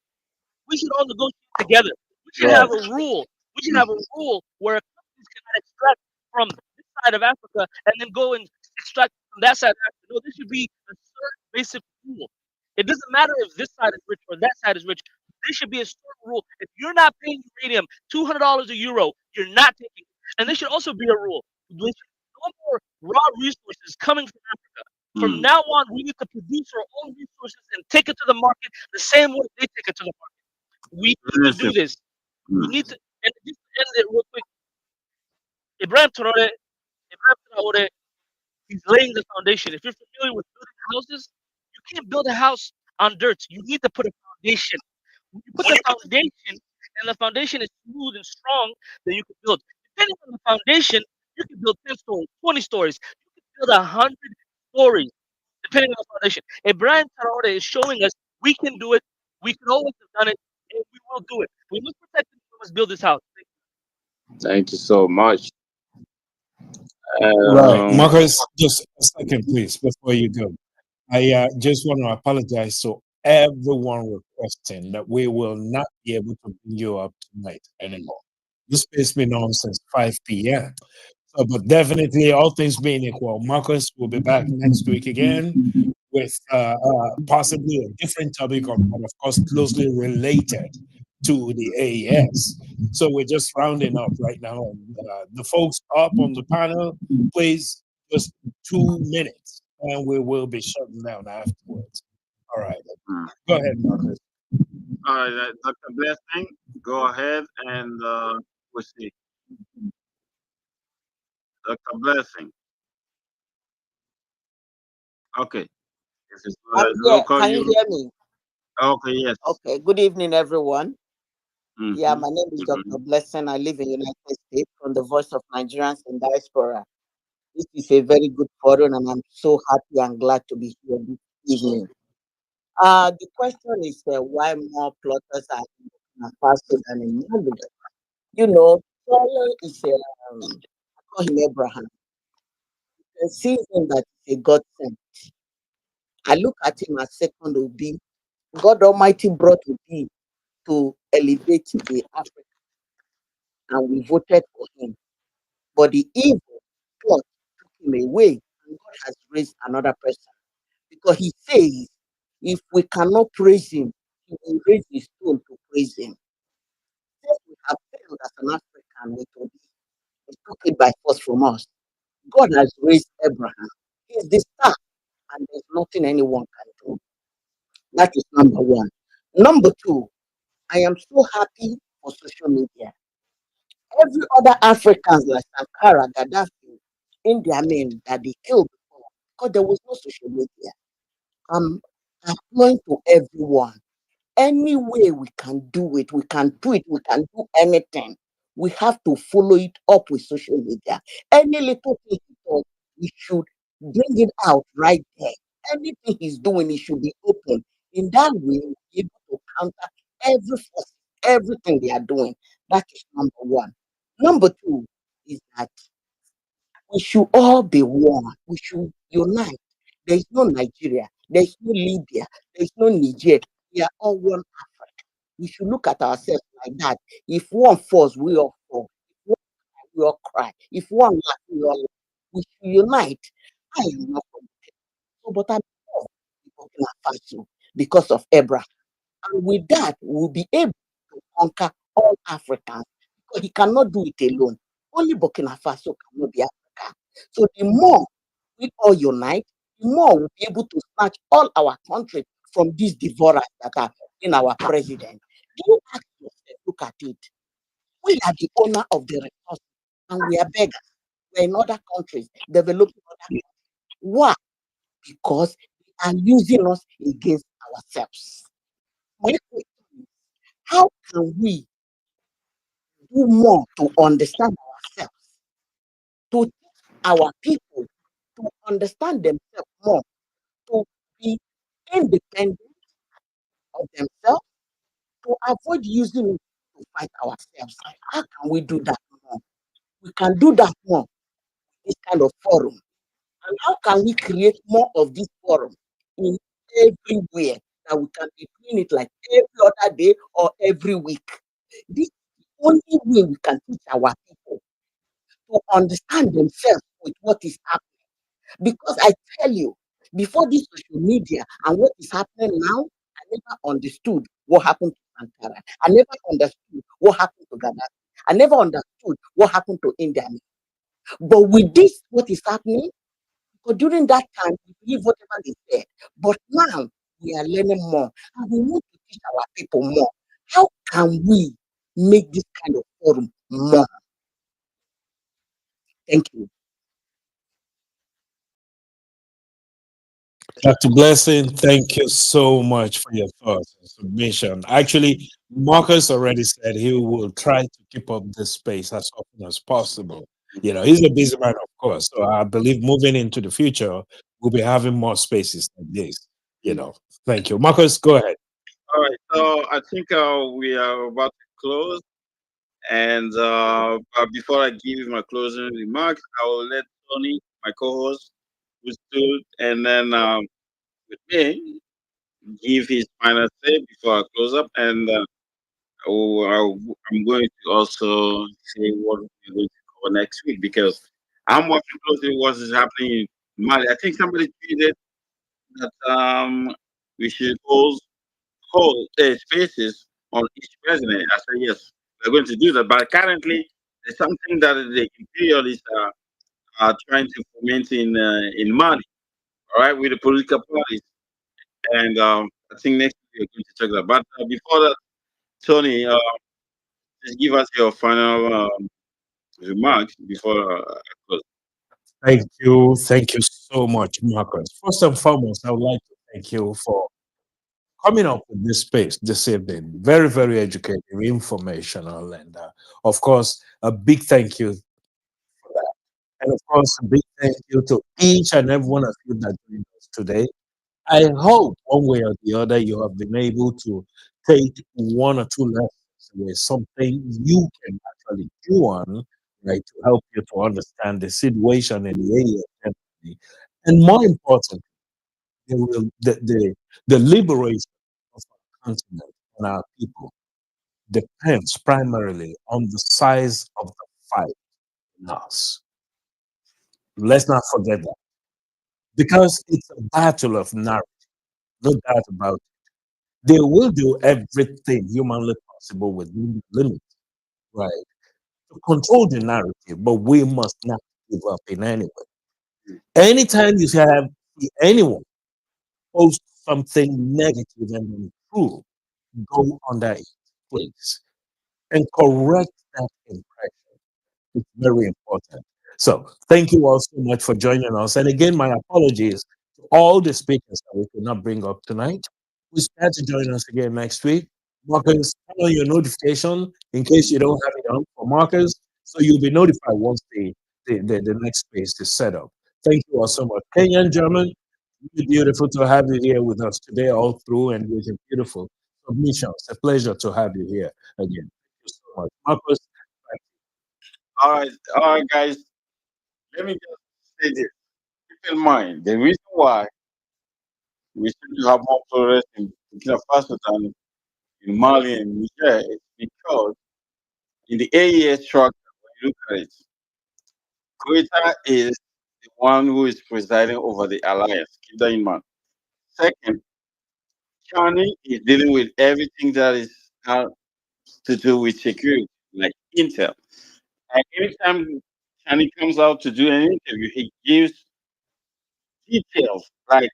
We should all negotiate together. We should Right. have a rule. We should have a rule where companies cannot extract from this side of Africa and then go and extract from that side of Africa. No, this should be a certain basic rule. It doesn't matter if this side is rich or that side is rich. There should be a certain rule. If you're not paying uranium $200 a euro, you're not taking it. And there should also be a rule. There should be no more raw resources coming from Africa. From now on, we need to produce our own resources and take it to the market the same way they take it to the market. We need to do this. We need to, and just to end it real quick. Ibrahim Traore, he's laying the foundation. If you're familiar with building houses, you can't build a house on dirt. You need to put a foundation. When you put the foundation, and the foundation is smooth and strong, then you can build. Depending on the foundation, you can build 10 stories, 20 stories. You can build 100 stories, depending on the foundation. Ibrahim Traore is showing us we can do it. We can always have done it, and we will do it. We must protect it. We must build this house. Thank you so much. Right, Marcus, just a second, please, before you go. I just want to apologize to everyone requesting that we will not be able to bring you up tonight anymore. This space been on since 5 p.m. So, but definitely, all things being equal, Marcus will be back next week again with possibly a different topic, but of course, closely related to the AES. So we're just rounding up right now. And, the folks up on the panel, please, just 2 minutes, and we will be shutting down afterwards. All right. Go ahead, Marcus. All right, Dr. Blessing, go ahead and we'll see. Dr. Blessing. Okay. If it's Yeah, local, can you you. hear me? Okay, yes. Okay, good evening, everyone. Yeah, Mm-hmm. my name is Dr. Blessing. I live in United States from the Voice of Nigerians in Diaspora. This is a very good forum, and I'm so happy and glad to be here this evening. The question is why more plotters are in Burkina Faso than in Mali? You know, Traore is I call him Abraham. You can see him that he's a God sent. I look at him as second Obi. God Almighty brought Obi to elevate the Africa, and we voted for him. But the evil plot took him away, and God has raised another person because he says, if we cannot praise him, he will raise his stone to praise him. Since we have failed as an African with Obi, he took it by force from us. God has raised Abraham. He's the star, and there's nothing anyone can do. That is number one. Number two, I am so happy for social media. Every other Africans like Sankara, Gaddafi, in their men that they killed before, because there was no social media. I'm applying to everyone. Any way we can do it, we can do it, we can do anything. We have to follow it up with social media. Any little thing he does, we should bring it out right there. Anything he's doing, it should be open. In that way, we'll be able to counter every force, everything they are doing. That is number one. Number two is that we should all be one. We should unite. There is no Nigeria. There is no Libya. There is no Niger. We are all one Africa. We should look at ourselves like that. If one falls, we all fall. If one cry, we all cry. If one laugh, we all laugh. We should unite. I am not from so, but I'm from Burkina Faso because of Abraham. And with that, we'll be able to conquer all Africans because he cannot do it alone. Only Burkina Faso cannot be Africa. So the more we all unite, the more we'll be able to snatch all our country from these devourers that are in our president. Do you ask yourself, look at it. We are the owner of the resources and we are beggars. We're in other countries, developing other countries. Why? Because they are using us against ourselves. My question is, how can we do more to understand ourselves, to teach our people to understand themselves more, to be independent of themselves, to avoid using it to fight ourselves? How can we do that more? We can do that more in this kind of forum. And how can we create more of this forum in everywhere that we can be doing it like every other day or every week? This is the only way we can teach our people to understand themselves with what is happening. Because I tell you, before this social media and what is happening now, I never understood what happened to Sankara. I never understood what happened to Gaddafi. I never understood what happened to India. But with this, what is happening, because during that time, we believe whatever they said. But now we are learning more and we need to teach our people more. How can we make this kind of forum more? Thank you. Dr. Blessing, thank you so much for your thoughts and submission. Actually, Marcus already said he will try to keep up this space as often as possible. You know, he's a busy man, of course. So I believe moving into the future, we'll be having more spaces like this. You know, thank you. Marcus, go ahead. All right. So I think we are about to close. And but before I give my closing remarks, I will let Tony, my co-host, who stood, and then with me, give his final say before I close up. And I'm going to also say what we're going to cover next week because I'm watching closely what is happening in Mali. I think somebody tweeted that we should hold spaces on each president. I said yes, we're going to do that. But currently, there's something that the imperialists are trying to foment in Mali. All right, with the political parties, and I think next we are going to talk about. But before that, Tony, just give us your final remarks before I close. Thank you so much, Marcus. First and foremost, I would like to thank you for coming up with this space this evening. Very, very educative, informational, and of course, a big thank you for that. And of course, a big thank you to each and every one of you that joined us today. I hope one way or the other you have been able to take one or two lessons away, something you can actually do on, right, to help you to understand the situation in the area. And more important, the liberation of our continent and our people depends primarily on the size of the fight in us. Let's not forget that. Because it's a battle of narrative, no doubt about it. They will do everything humanly possible within the limits, right, to control the narrative, but we must not give up in any way. Anytime you have anyone post something negative and untrue, go under it, please, and correct that impression. It's very important. So, thank you all so much for joining us. And again, my apologies to all the speakers that we could not bring up tonight. We start to join us again next week. Marcus, turn on your notification in case you don't have it on for Marcus, so you'll be notified once the next space is set up. Thank you all so much. Kenyan German, really beautiful to have you here with us today, all through, and with your beautiful submissions. A pleasure to have you here again. Thank you so much. Marcus, All right, guys. Let me just say this. Keep in mind the reason why we seem to have more progress in Burkina Faso than in Mali and Niger is because in the AES structure, when you look at it, Goita is the one who is presiding over the alliance. Keep that in mind. Second, Chani is dealing with everything that is uh, to do with security, like intel. And anytime Chani comes out to do an interview, he gives details, like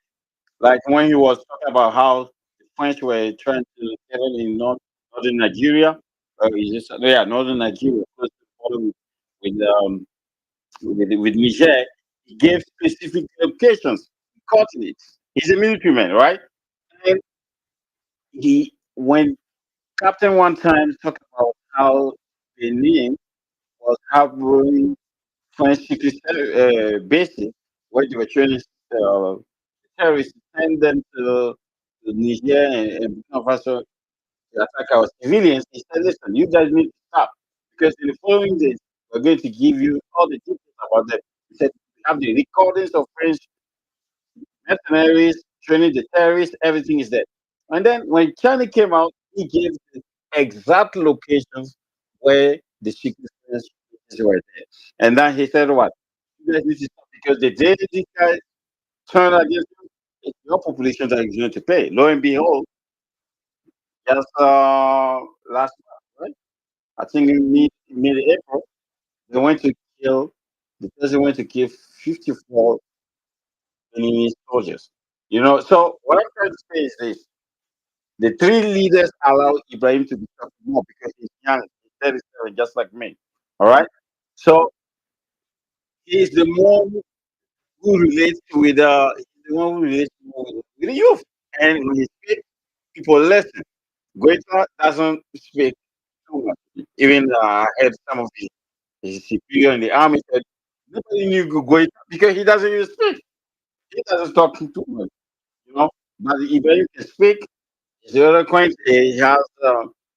when he was talking about how the French were trying to settle in northern Nigeria, northern Nigeria, close to the border with Niger. He gave specific locations, coordinates. He's a military man, right? And he when Captain one time talked about how Benin was harboring French secret bases where they were training uh, terrorists, send them to Niger and Burkina Faso to attack our civilians. He said, listen, you guys need to stop because in the following days, we're going to give you all the details about them. He said, we have the recordings of French mercenaries training the terrorists, everything is there. And then when China came out, he gave the exact locations where the secret service were there. And then he said, what? You guys need to stop because the day these guys turn against you, it's your population that is going to pay. Lo and behold, just last month, right? I think in mid April, they went to kill the president went to kill 54 enemy soldiers. So what I'm trying to say is this: the three leaders allow Ibrahim to be talking more because he's young, he's 37, just like me. All right. So he's the one who relates with the one who relates more with the youth, and when he speaks, people listen. Goita doesn't speak too much. Even I heard some of his superior in the army said nobody knew Goita because he doesn't even speak. He doesn't talk too much, you know. But Ibrahim can speak. He's eloquent. He has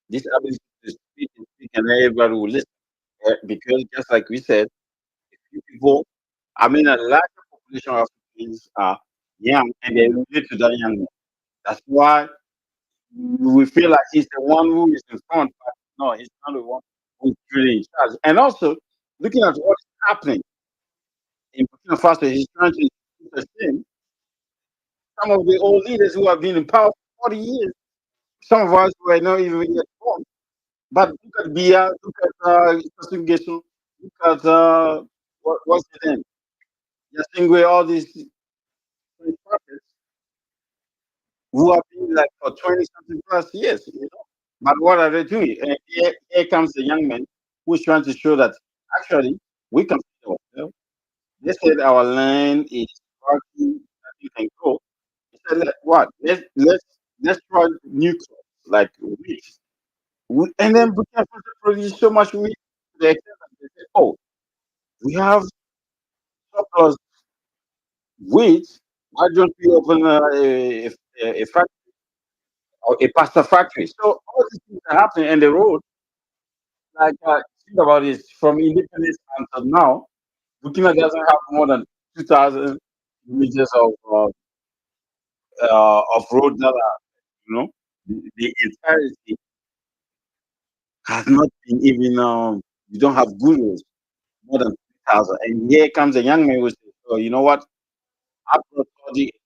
this ability to speak, and everybody will listen. Because just like we said, a few people, I mean, a larger population of Africans are young, and they relate to that young. That's why we feel like he's the one who is in front, but no, he's not the one who's really in charge. And also, looking at what is happening in Burkina Faso, he's trying to sustain some of the old leaders who have been in power for 40 years. Some of us were not even yet born. But look at Bia, look at Sassou Nguesso, look at what's his name? Yasingwe, all these puppets. who have been like for 20 something plus years, you know. But what are they doing? And here comes the young man who's trying to show that actually we can feed ourselves. They said our land is rocky, that you can go. He said, what? Let's try new crops like wheat. And then Burkina Faso produce so much wheat to the extent that they say, oh, we have surplus wheat. Why don't we open a factory or a pasta factory? So all these things are happening, and the road, like think about this, from independence until now, Burkina doesn't have more than 2,000 meters of road that are, you know, the entirety has not been even. You don't have good roads more than 3,000, and here comes a young man who says, "Oh, you know what? Our project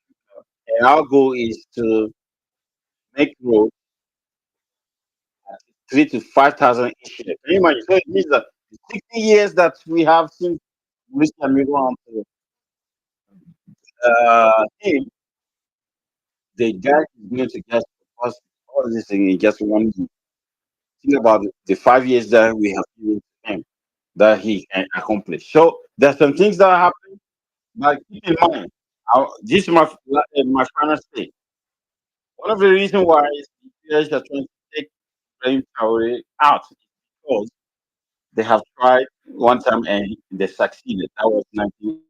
and our goal is to make roads 3 to 5,000 each year." Can you imagine? So it means that the 60 years that we have since Mr. Amigo to him, the guy is going to just pass all this thing in just 1 year. Think about the 5 years that we have given to him that he can accomplish. So there's some things that are happening, but keep in mind, this is my final state. One of the reasons why the players are trying to take Ibrahim Traore out is because they have tried one time and they succeeded. That was 19.